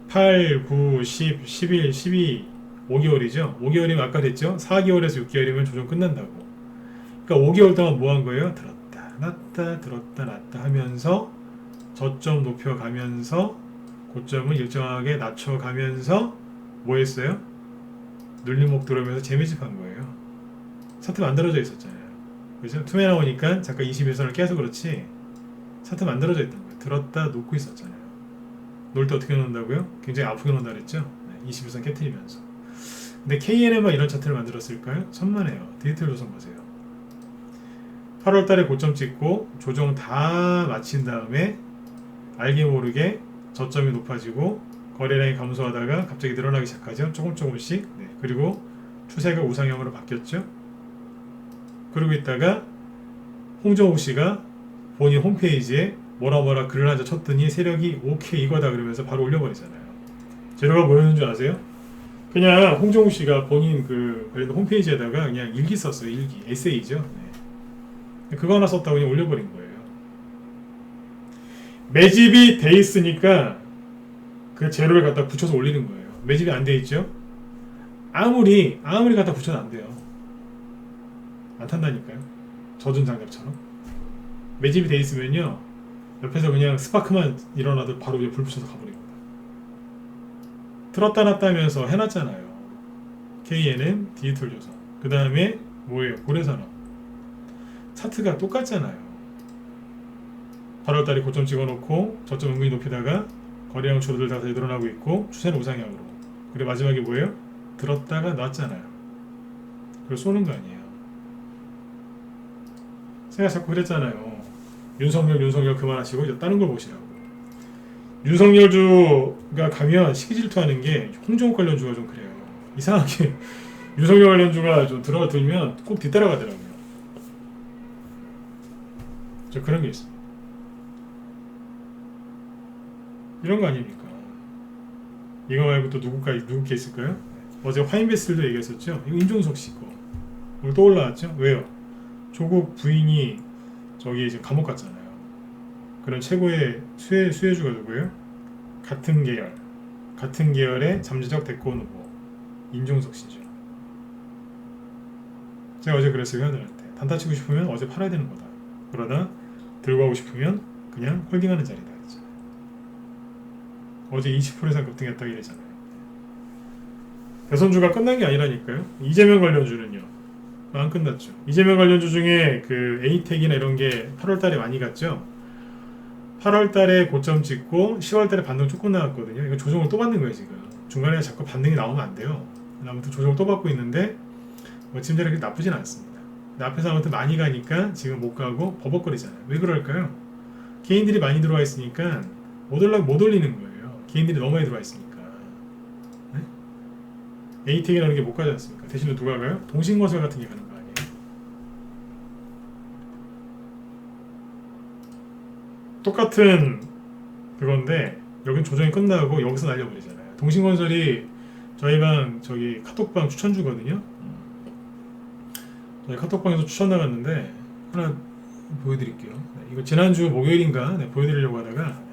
8, 9, 10, 11, 12, 5개월이죠. 5개월이면 아까 됐죠? 4개월에서 6개월이면 조정 끝난다고. 그러니까 5개월 동안 뭐 한 거예요? 들었다 놨다 들었다 놨다 하면서 저점 높여가면서 고점을 일정하게 낮춰가면서 뭐 했어요? 눌림목 들어오면서 재매집한 거예요. 차트 만들어져 있었잖아요. 그죠? 투매 나오니까 잠깐 21선을 깨서 그렇지 차트 만들어져 있던 거예요. 들었다 놓고 있었잖아요. 놀 때 어떻게 놓는다고요? 굉장히 아프게 놓는다 그랬죠? 네, 21선 깨트리면서. 근데 KNM만 이런 차트를 만들었을까요? 천만에요. 디지털 조선 보세요. 8월 달에 고점 찍고 조정 다 마친 다음에 알게 모르게 저점이 높아지고 거래량이 감소하다가 갑자기 늘어나기 시작하죠. 조금씩. 네. 그리고 추세가 우상향으로 바뀌었죠. 그러고 있다가 홍정욱 씨가 본인 홈페이지에 뭐라 글을 하자 쳤더니 세력이 오케이 이거다 그러면서 바로 올려버리잖아요. 재료가 뭐였는 줄 아세요? 그냥 홍정욱 씨가 본인 그 관련 홈페이지에다가 그냥 일기 썼어요. 일기. 에세이죠. 네. 그거 하나 썼다고 그냥 올려버린 거예요. 매집이 돼 있으니까 그 재료를 갖다 붙여서 올리는 거예요. 매집이 안 돼 있죠? 아무리 갖다 붙여도 안 돼요. 안 탄다니까요. 젖은 장갑처럼. 매집이 돼 있으면요. 옆에서 그냥 스파크만 일어나도 바로 불 붙여서 가버립니다. 들었다 놨다 하면서 해놨잖아요. KNN, 디지털조선. 그 다음에 뭐예요? 고려산업. 차트가 똑같잖아요. 8월달에 고점 찍어놓고 저점 은근히 높이다가 거래량 줄어들 다시 늘어나고 있고 추세는 우상향으로. 그리고 마지막에 뭐예요? 들었다가 놨잖아요. 그걸 쏘는 거 아니에요. 제가 자꾸 그랬잖아요. 윤석열 그만하시고 이제 다른 걸 보시라고. 윤석열주가 가면 시기 질투하는 게 홍정욱 관련주가 좀 그래요. 이상하게 윤석열 관련주가 좀 들어들면 꼭 뒤따라가더라고요. 저 그런 게 있어요. 이런 거 아닙니까? 이거 말고 또 누구 게 있을까요? 어제 화인베스들도 얘기했었죠. 이거 임종석 씨 거. 오늘 또 올라왔죠. 왜요? 조국 부인이 저기 지금 감옥 갔잖아요. 그런 최고의 수혜주가 누구예요? 같은 계열의 잠재적 대권 후보 임종석 씨죠. 제가 어제 그랬어요. 회원들한테 단타 치고 싶으면 어제 팔아야 되는 거다. 그러다 들고 가고 싶으면 그냥 홀딩하는 자리다. 그랬잖아요. 어제 20% 이상 급등했다고 이랬잖아요. 대선주가 끝난 게 아니라니까요. 이재명 관련주는요. 안 끝났죠. 이재명 관련주 중에 그 에이텍이나 이런 게 8월달에 많이 갔죠. 8월달에 고점 찍고 10월달에 반등 조금 나왔거든요. 이거 조정을 또 받는 거예요 지금. 중간에 자꾸 반등이 나오면 안 돼요. 아무튼 조정을 또 받고 있는데 뭐 지금 그렇게 나쁘진 않습니다. 근데 앞에서 아무튼 많이 가니까 지금 못 가고 버벅거리잖아요. 왜 그럴까요? 개인들이 많이 들어와 있으니까 못 올리는 거예요. 개인들이 너무 많이 들어와 있으니까. 에이텍이라는 게 못 가지 않습니까? 대신에 누가 가요? 동신건설 같은 게 가는 거 아니에요? 똑같은 그건데 여긴 조정이 끝나고 여기서 날려버리잖아요. 동신건설이 저희가 저기 카톡방 추천 주거든요. 저희 카톡방에서 추천 나갔는데 하나 보여드릴게요. 이거 지난주 목요일인가 보여드리려고 하다가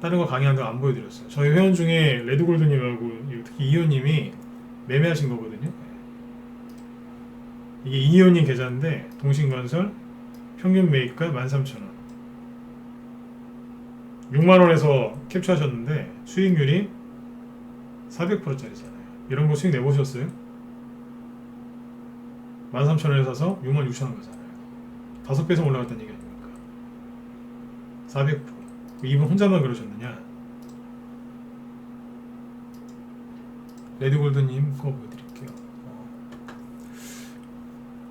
다른 거 강의한다고 안 보여드렸어요. 저희 회원 중에 레드골드님하고 특히 이효님이 매매하신 거거든요. 이게 이효님 계좌인데 동신건설 평균 매입가 13,000원 6만원에서 캡처하셨는데 수익률이 400%짜리잖아요. 이런 거 수익 내보셨어요? 13,000원에 사서 66,000원 가잖아요. 5배 이상 올라갔다는 얘기 아닙니까? 400%. 이분 혼자만 그러셨느냐? 레드골드님 거 보여드릴게요.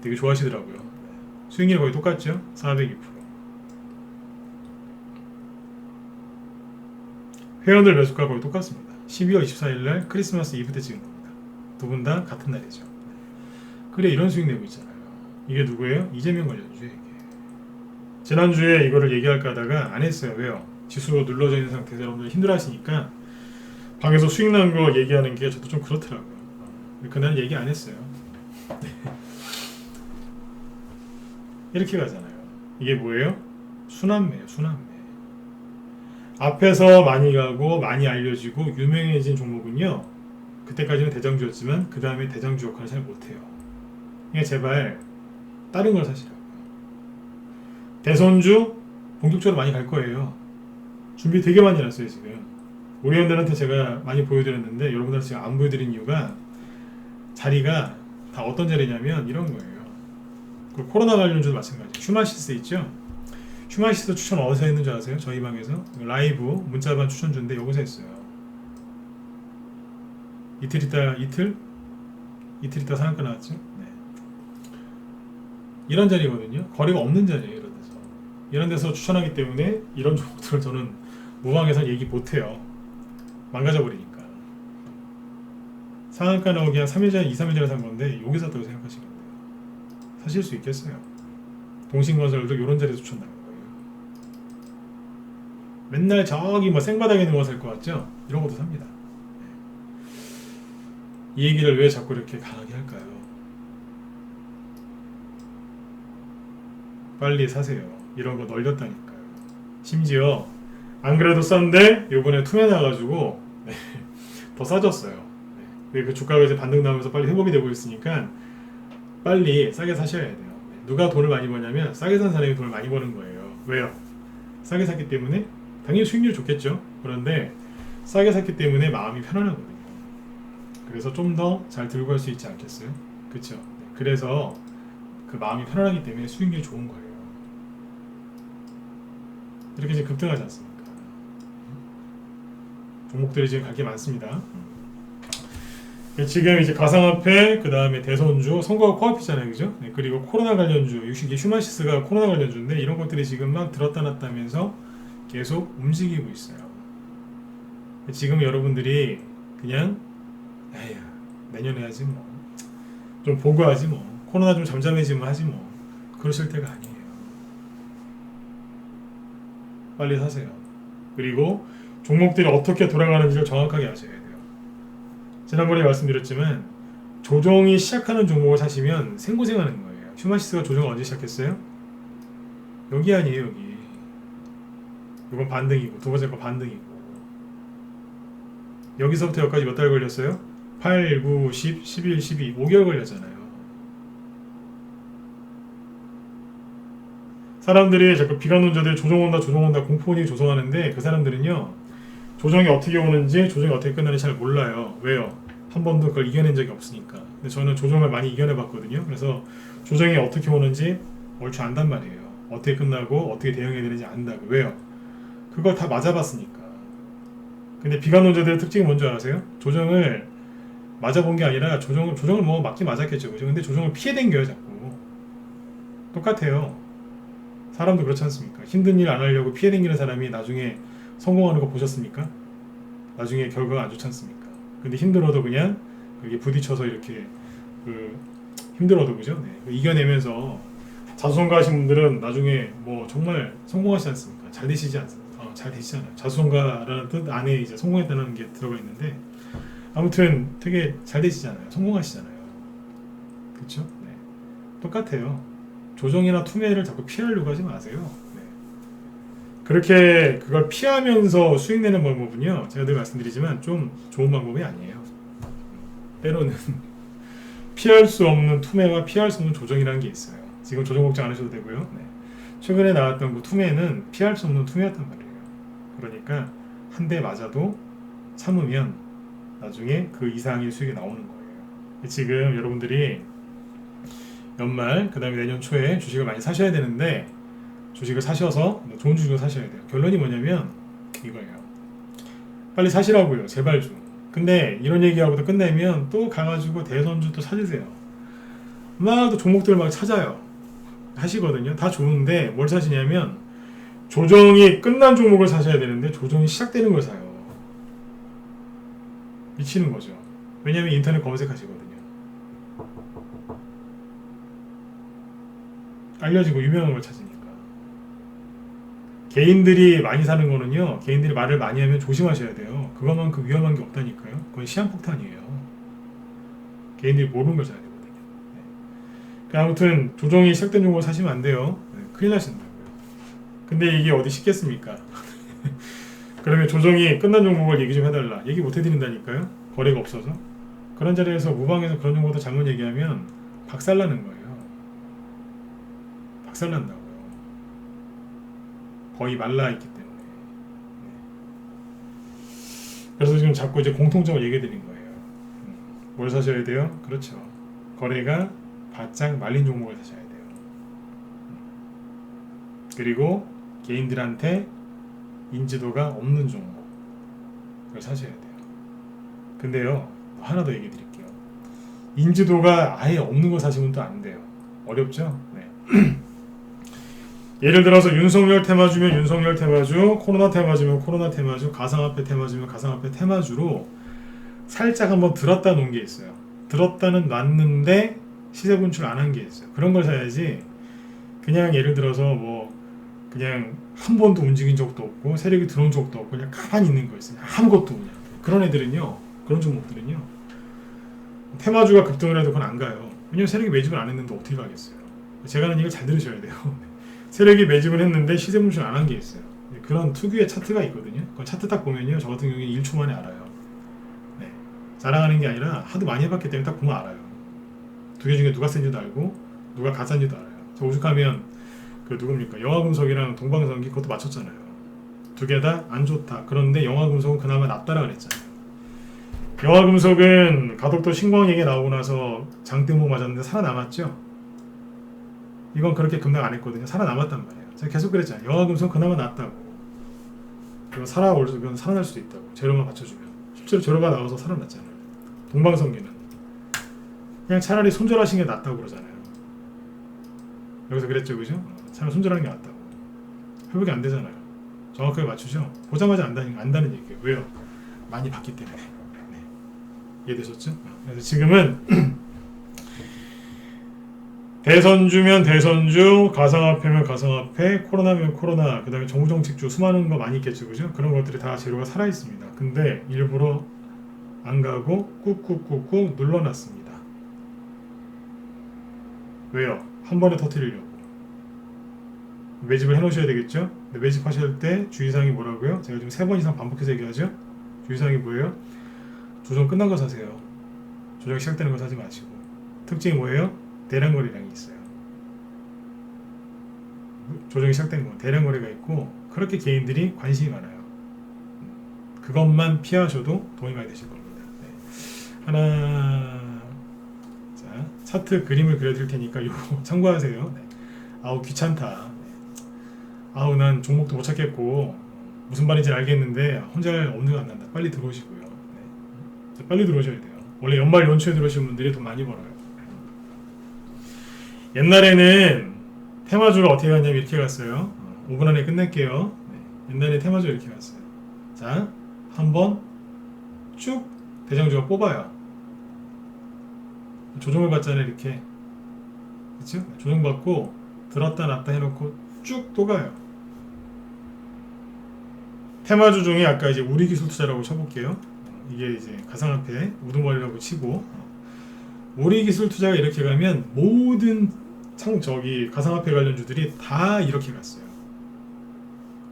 되게 좋아하시더라고요. 수익률이 거의 똑같죠? 402%. 회원들 매수가 거의 똑같습니다. 12월 24일날 크리스마스 이브 때 찍은 겁니다. 두 분 다 같은 날이죠. 그래 이런 수익 내고 있잖아요. 이게 누구예요? 이재명 관련주예요. 지난주에 이거를 얘기할까 하다가 안 했어요. 왜요? 지수로 눌러져 있는 상태에서 여러분들 힘들어하시니까 방에서 수익 난 거 얘기하는 게 저도 좀 그렇더라고요. 그날 얘기 안 했어요. 이렇게 가잖아요. 이게 뭐예요? 순환매예요. 순환매. 앞에서 많이 가고 많이 알려지고 유명해진 종목은요. 그때까지는 대장주였지만 그 다음에 대장주 역할을 잘 못해요. 그러니까 제발 다른 걸 사시라고요. 대선주 본격적으로 많이 갈 거예요. 준비 되게 많이 해놨어요 지금. 우리 회원들한테 제가 많이 보여드렸는데 여러분들한테 제가 안 보여드린 이유가 자리가 다 어떤 자리냐면 이런 거예요. 그 코로나 관련주도 마찬가지. 휴마시스 있죠? 휴마시스 추천 어디서 했는지 아세요? 저희 방에서 라이브 문자반 추천주인데 여기서 했어요. 이틀 있다 상한가 나왔죠? 네. 이런 자리거든요. 거리가 없는 자리예요. 이런 데서 추천하기 때문에 이런 종목들을 저는 무방해서 얘기 못해요. 망가져버리니까. 상한가 나오기 한 3일 전, 2, 3일 전에 산 건데 여기 샀다고 생각하시면 돼요. 사실 수 있겠어요. 동신건설도 이런 자리에서 추천 나간 거예요. 맨날 저기 뭐 생바닥에 있는 거 살 것 같죠? 이런 것도 삽니다. 이 얘기를 왜 자꾸 이렇게 강하게 할까요? 빨리 사세요. 이런 거 널렸다니까요. 심지어 안 그래도 싼데 요번에 투매 나가지고 더 싸졌어요. 근데 그 주가가 이제 반등 나오면서 빨리 회복이 되고 있으니까 빨리 싸게 사셔야 돼요. 누가 돈을 많이 버냐면 싸게 산 사람이 돈을 많이 버는 거예요. 왜요? 싸게 샀기 때문에 당연히 수익률이 좋겠죠. 그런데 싸게 샀기 때문에 마음이 편안하거든요. 그래서 좀 더 잘 들고 갈 수 있지 않겠어요? 그렇죠? 그래서 그 마음이 편안하기 때문에 수익률이 좋은 거예요. 이렇게 이제 급등하지 않습니까? 종목들이 지금 갈 게 많습니다. 지금 이제 가상화폐, 그 다음에 대선주, 선거가 코앞이잖아요, 그죠? 네, 그리고 코로나 관련주, 이게 휴마시스가 코로나 관련주인데 이런 것들이 지금 막 들었다 놨다 하면서 계속 움직이고 있어요. 지금 여러분들이 그냥 에휴, 내년에 하지 뭐, 좀 보고 하지 뭐, 코로나 좀 잠잠해지면 하지 뭐, 그러실 때가 아니에요. 빨리 사세요. 그리고 종목들이 어떻게 돌아가는지를 정확하게 아셔야 돼요. 지난번에 말씀드렸지만 조정이 시작하는 종목을 사시면 생고생하는 거예요. 휴마시스가 조정을 언제 시작했어요? 여기 아니에요, 여기. 이건 반등이고, 두 번째 거 반등이고. 여기서부터 여기까지 몇 달 걸렸어요? 8, 9, 10, 11, 12, 5개월 걸렸잖아요. 사람들이 자꾸 비관론자들이 조정 온다 공포분위기 조성하는데 그 사람들은요, 조정이 어떻게 오는지, 조정이 어떻게 끝나는지 잘 몰라요. 왜요? 한 번도 그걸 이겨낸 적이 없으니까. 근데 저는 조정을 많이 이겨내 봤거든요. 그래서 조정이 어떻게 오는지 얼추 안단 말이에요. 어떻게 끝나고 어떻게 대응해야 되는지 안다고. 왜요? 그걸 다 맞아봤으니까. 근데 비관론자들의 특징이 뭔지 아세요? 조정을 맞아본 게 아니라 조정을 뭐 맞긴 맞았겠죠, 그죠? 근데 조정을 피해 댕겨요, 자꾸. 똑같아요. 사람도 그렇지 않습니까? 힘든 일 안 하려고 피해 댕기는 사람이 나중에 성공하는 거 보셨습니까? 나중에 결과가 안 좋지 않습니까? 근데 힘들어도 그냥 이게 부딪혀서 이렇게 힘들어도 그죠? 네. 이겨내면서 자수성가 하신 분들은 나중에 뭐 정말 성공하시지 않습니까? 잘 되시지 않습니까? 잘 되시잖아요. 자수성가라는 뜻 안에 이제 성공했다는 게 들어가 있는데 아무튼 되게 잘 되시잖아요. 성공하시잖아요. 그렇죠? 네. 똑같아요. 조정이나 투매를 자꾸 피하려고 하지 마세요. 네. 그렇게 그걸 피하면서 수익 내는 방법은요, 제가 늘 말씀드리지만 좀 좋은 방법이 아니에요. 때로는 피할 수 없는 투매와 피할 수 없는 조정이라는 게 있어요. 지금 조정 걱정 안 하셔도 되고요. 네. 최근에 나왔던 그 투매는 피할 수 없는 투매였단 말이에요. 그러니까 한 대 맞아도 참으면 나중에 그 이상의 수익이 나오는 거예요. 지금 여러분들이 연말, 그 다음에 내년 초에 주식을 많이 사셔야 되는데 주식을 사셔서 좋은 주식을 사셔야 돼요. 결론이 뭐냐면 이거예요. 빨리 사시라고요. 제발 좀. 근데 이런 얘기하고도 끝내면 또 가가지고 대선주 또 사주세요. 막 또 종목들 막 찾아요. 하시거든요. 다 좋은데 뭘 사시냐면 조정이 끝난 종목을 사셔야 되는데 조정이 시작되는 걸 사요. 미치는 거죠. 왜냐면 인터넷 검색하시거든요. 알려지고 유명한 걸 찾으니까. 개인들이 많이 사는 거는요, 개인들이 말을 많이 하면 조심하셔야 돼요. 그것만큼 위험한 게 없다니까요. 그건 시한폭탄이에요. 개인들이 모르는 걸 사야 되거든요. 네. 아무튼 조정이 시작된 종목을 사시면 안 돼요. 네, 큰일 나신다고요. 근데 이게 어디 쉽겠습니까? 그러면 조정이 끝난 종목을 얘기 좀 해달라. 얘기 못 해드린다니까요. 거래가 없어서. 그런 자리에서 무방에서 그런 종목도 잘못 얘기하면 박살나는 거예요. 박살난다고요. 거의 말라있기 때문에. 네. 그래서 지금 자꾸 이제 공통적으로 얘기해 드린 거예요. 뭘 사셔야 돼요? 그렇죠. 거래가 바짝 말린 종목을 사셔야 돼요. 그리고 개인들한테 인지도가 없는 종목을 사셔야 돼요. 근데요, 하나 더 얘기해 드릴게요. 인지도가 아예 없는 거 사시면 또 안 돼요. 어렵죠? 네. 예를 들어서 윤석열 테마주면 윤석열 테마주, 코로나 테마주면 코로나 테마주, 가상화폐 테마주면 가상화폐 테마주로 살짝 한번 들었다 놓은 게 있어요. 들었다는 놨는데 시세 분출 안 한 게 있어요. 그런 걸 사야지. 그냥 예를 들어서 뭐 그냥 한 번도 움직인 적도 없고 세력이 들어온 적도 없고 그냥 가만히 있는 거 있어요. 아무것도 그냥. 그런 애들은요, 그런 종목들은요, 테마주가 급등을 해도 그건 안 가요. 왜냐면 세력이 매집을 안 했는데 어떻게 가겠어요. 제가 하는 얘기를 잘 들으셔야 돼요. 세력이 매집을 했는데 시세 분출 안 한 게 있어요. 그런 특유의 차트가 있거든요. 그 차트 딱 보면요, 저 같은 경우에 1초 만에 알아요. 네. 자랑하는 게 아니라 하도 많이 해봤기 때문에 딱 보면 알아요. 두 개 중에 누가 센지도 알고 누가 가짜인지도 알아요. 저 오죽하면 그 누굽니까, 영화금속이랑 동방성기 그것도 맞췄잖아요. 두 개 다 안 좋다. 그런데 영화금속은 그나마 낫다라 그랬잖아요. 영화금속은 가덕도 신광 얘기 나오고 나서 장대목 맞았는데 살아남았죠. 이건 그렇게 급락 안 했거든요. 살아남았단 말이에요. 제가 계속 그랬잖아요. 영화금속 그나마 낫다고. 그건 살아날 수도 있다고. 재료만 받쳐주면. 실제로 재료가 나와서 살아났잖아요. 동방성기는 그냥 차라리 손절하시는 게 낫다고 그러잖아요. 여기서 그랬죠, 그죠? 차라리 손절하는 게 낫다고. 회복이 안 되잖아요. 정확하게 맞추죠? 보자마자 안다는 얘기예요. 왜요? 많이 봤기 때문에. 네. 이해되셨죠? 그래서 지금은 대선주면 대선주, 가상화폐면 가상화폐, 코로나면 코로나, 그 다음에 정부정책주 수많은 거 많이 있겠죠, 그죠? 그런 것들이 다 재료가 살아있습니다. 근데 일부러 안 가고 꾹꾹꾹꾹 눌러놨습니다. 왜요? 한 번에 터뜨리려고. 매집을 해놓으셔야 되겠죠? 근데 매집하실 때 주의사항이 뭐라고요? 제가 지금 3번 이상 반복해서 얘기하죠? 주의사항이 뭐예요? 조정 끝난 거 사세요. 조정이 시작되는 거 사지 마시고. 특징이 뭐예요? 대량거래량이 있어요. 조정이 시작된 거 대량거래가 있고 그렇게 개인들이 관심이 많아요. 그것만 피하셔도 도움이 많이 되실 겁니다. 네. 하나, 자 차트 그림을 그려드릴 테니까 이거 참고하세요. 네. 아우 귀찮다. 네. 아우 난 종목도 못 찾겠고 무슨 말인지 알겠는데 혼자 엄두가 안 난다. 빨리 들어오시고요. 네. 빨리 들어오셔야 돼요. 원래 연말 연초에 들어오시는 분들이 돈 많이 벌어요. 옛날에는 테마주가 어떻게 갔냐면 이렇게 갔어요. 5분 안에 끝낼게요. 네. 옛날에 테마주가 이렇게 갔어요. 자, 한번 쭉 대장주가 뽑아요. 조정을 받잖아요. 이렇게. 그렇죠? 조정받고 들었다 놨다 해놓고 쭉 또 가요. 테마주 중에 아까 이제 우리기술투자라고 쳐볼게요. 이게 이제 가상화폐 우두머리라고 치고 우리기술투자가 이렇게 가면 모든 가상화폐 관련주들이 다 이렇게 갔어요.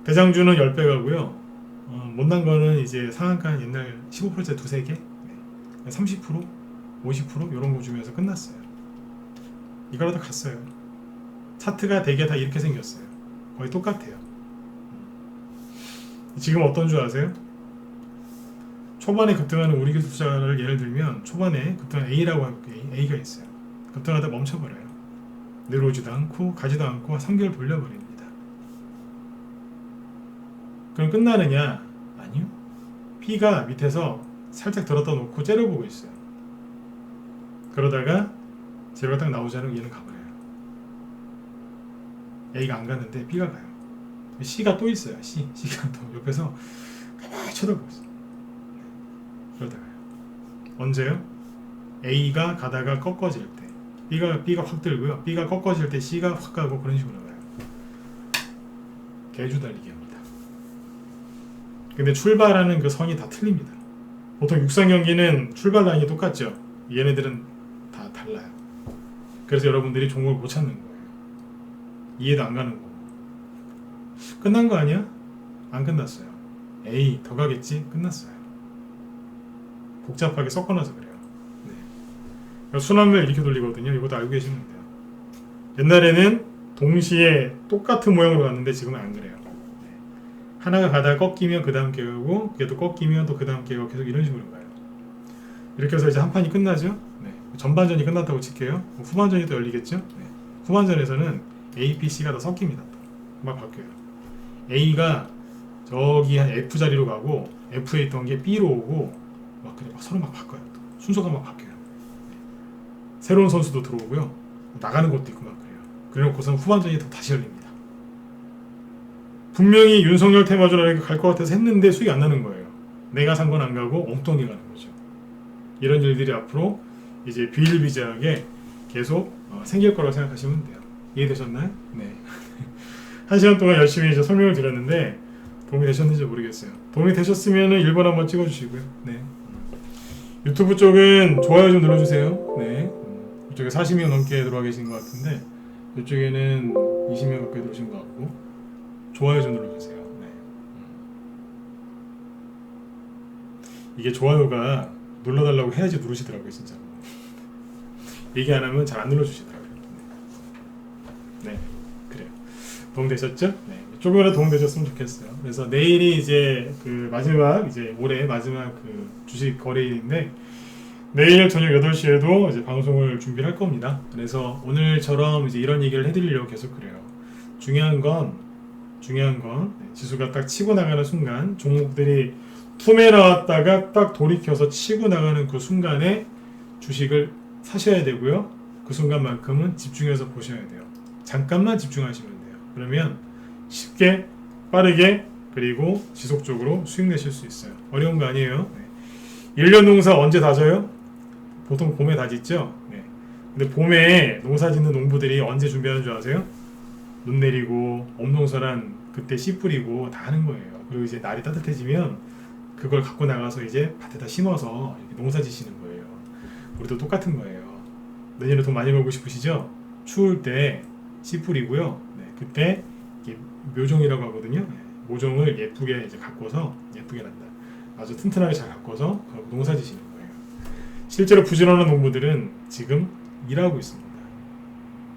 대장주는 10배 가고요. 못난 거는 이제 상한가 옛날 15%짜리 두세 개, 30%, 50% 이런 거 주면서 끝났어요. 이거라도 갔어요. 차트가 되게 다 이렇게 생겼어요. 거의 똑같아요. 지금 어떤 줄 아세요? 초반에 급등하는 우리기술 투자를 예를 들면 초반에 급등하는 A라고 해볼게요. A가 있어요. 급등하다 멈춰버려요. 내려오지도 않고 가지도 않고 3개월 돌려버립니다. 그럼 끝나느냐? 아니요. B가 밑에서 살짝 들었다 놓고 째려보고 있어요. 그러다가 재료가 딱 나오자면 얘는 가버려요. A가 안 가는데 B가 가요. C가 또 있어요. C가 또 옆에서 가만히 쳐다보고 있어요. 그러다가요. 언제요? A가 가다가 꺾어질 때 B가 확 들고요. B가 꺾어질 때 C가 확 가고 그런 식으로 가요. 개주 달리기 합니다. 근데 출발하는 그 선이 다 틀립니다. 보통 육상 경기는 출발 라인이 똑같죠. 얘네들은 다 달라요. 그래서 여러분들이 종목을 못 찾는 거예요. 이해도 안 가는 거고. 끝난 거 아니야? 안 끝났어요. 에이 더 가겠지? 끝났어요. 복잡하게 섞어놔서 그래요. 네. 순환매를 이렇게 돌리거든요. 이것도 알고 계시면 돼요. 옛날에는 동시에 똑같은 모양으로 갔는데 지금은 안 그래요. 네. 하나가 가다가 꺾이면 그 다음 개가고 그게 또 꺾이면 또 그 다음 개가 계속 이런 식으로 가요. 이렇게 해서 이제 한 판이 끝나죠. 네. 전반전이 끝났다고 칠게요. 후반전이 또 열리겠죠. 네. 후반전에서는 A, B, C가 다 섞입니다. 막 바뀌어요. A가 저기 한 F 자리로 가고 F에 있던 게 B로 오고 막 그래 막 서로 막 바꿔요. 또. 순서가 막 바뀌어요. 새로운 선수도 들어오고요. 나가는 것도 있고 막 그래요. 그래놓고선 후반전이 또 다시 열립니다. 분명히 윤석열 테마주라는 게 갈 것 같아서 했는데 수익이 안 나는 거예요. 내가 산 건 안 가고 엉뚱이 가는 거죠. 이런 일들이 앞으로 이제 비일비재하게 계속 생길 거라고 생각하시면 돼요. 이해되셨나요? 네. 1시간 동안 열심히 이제 설명을 드렸는데 도움이 되셨는지 모르겠어요. 도움이 되셨으면 1번 한번 찍어주시고요. 네. 유튜브 쪽은 좋아요 좀 눌러주세요. 네. 이쪽에 40명 넘게 들어와 계신 것 같은데 이쪽에는 20명 가까이 들어오신 것 같고 좋아요 좀 눌러주세요. 네. 이게 좋아요가 눌러달라고 해야지 누르시더라고요. 진짜 얘기 안 하면 잘 안 눌러주시더라고요. 네. 그래요. 도움되셨죠? 네. 조금이라도 도움되셨으면 좋겠어요. 그래서 내일이 이제 그 마지막 이제 올해 마지막 그 주식 거래일인데 내일 저녁 8시에도 이제 방송을 준비할 겁니다. 그래서 오늘처럼 이제 이런 얘기를 해드리려고 계속 그래요. 중요한 건 지수가 딱 치고 나가는 순간 종목들이 투매 나왔다가 딱 돌이켜서 치고 나가는 그 순간에 주식을 사셔야 되고요. 그 순간만큼은 집중해서 보셔야 돼요. 잠깐만 집중하시면 돼요. 그러면 쉽게 빠르게 그리고 지속적으로 수익 내실 수 있어요. 어려운 거 아니에요. 네. 1년 농사 언제 다져요? 보통 봄에 다짓죠. 네. 근데 봄에 농사 짓는 농부들이 언제 준비하는 줄 아세요? 눈 내리고 엄동설한 그때 씨 뿌리고 다 하는 거예요. 그리고 이제 날이 따뜻해지면 그걸 갖고 나가서 이제 밭에다 심어서 이렇게 농사 지시는 거예요. 우리도 똑같은 거예요. 내년에 돈 많이 벌고 싶으시죠? 추울 때 씨 뿌리고요. 네, 그때 이렇게 묘종이라고 하거든요. 네, 모종을 예쁘게 이제 가꿔서 예쁘게 난다. 아주 튼튼하게 잘 가꿔서 농사 지시는 거예요. 실제로 부지런한 농부들은 지금 일하고 있습니다.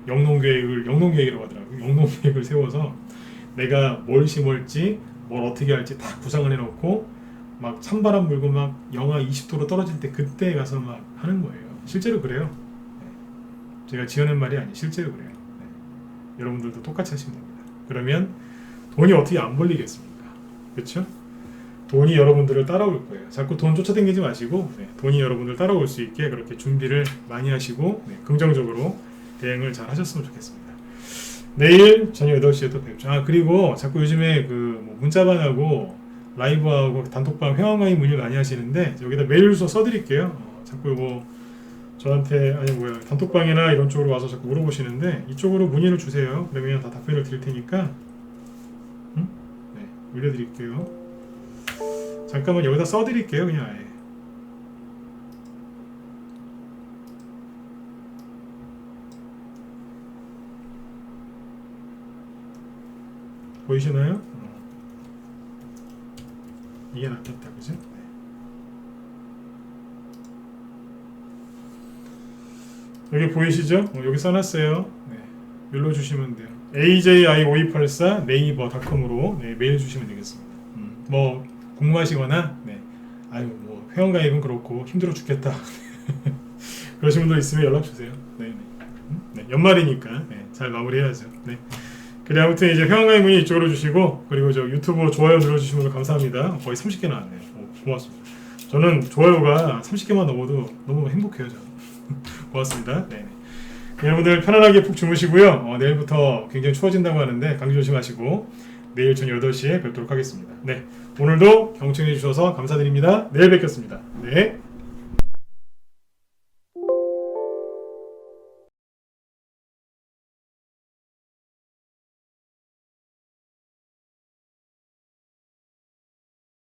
영농계획이라고 하더라고요. 영농계획을 세워서 내가 뭘 심을지 뭘 어떻게 할지 다 구상을 해놓고 막 찬바람 불고 막 영하 20도로 떨어질 때 그때 가서 막 하는 거예요. 실제로 그래요. 네. 제가 지어낸 말이 아니에요. 실제로 그래요. 네. 여러분들도 똑같이 하시면 됩니다. 그러면 돈이 어떻게 안 벌리겠습니까? 그렇죠? 돈이 여러분들을 따라올 거예요. 자꾸 돈 쫓아다니지 마시고 네. 돈이 여러분들 따라올 수 있게 그렇게 준비를 많이 하시고 네. 긍정적으로 대응을 잘 하셨으면 좋겠습니다. 내일 저녁 8시에 또 뵙죠. 아 그리고 자꾸 요즘에 그 문자방하고 라이브하고 단톡방 회원가입 문의 많이 하시는데 여기다 메일 주소 써드릴게요. 자꾸 뭐 저한테 아니 뭐야 단톡방이나 이런 쪽으로 와서 자꾸 물어보시는데 이쪽으로 문의를 주세요. 그러면 다 답변을 드릴 테니까 네, 올려드릴게요. 잠깐만 여기다 써드릴게요. 그냥 아예. 보이시나요? 이게 낫겠다, 그죠? 네. 여기 보이시죠? 여기 써놨어요. 네. 여기로 주시면 돼요. AJI5284 네이버닷컴으로 네, 메일 주시면 되겠습니다. 뭐 궁금하시거나 네. 아유 뭐 회원가입은 그렇고 힘들어 죽겠다. 그러신 분들 있으면 연락 주세요. 네. 네. 연말이니까 네. 잘 마무리해야죠. 네. 그래 아무튼 이제 회원가입 문의 이쪽으로 주시고 그리고 저 유튜브 좋아요 눌러주시면 감사합니다. 거의 30개 나왔네요. 고맙습니다. 저는 좋아요가 30개만 넘어도 너무 행복해요. 저는. 고맙습니다. 네. 여러분들 편안하게 푹 주무시고요. 내일부터 굉장히 추워진다고 하는데 감기 조심하시고 내일 저녁 8시에 뵙도록 하겠습니다. 네. 오늘도 경청해 주셔서 감사드립니다. 내일 뵙겠습니다. 네.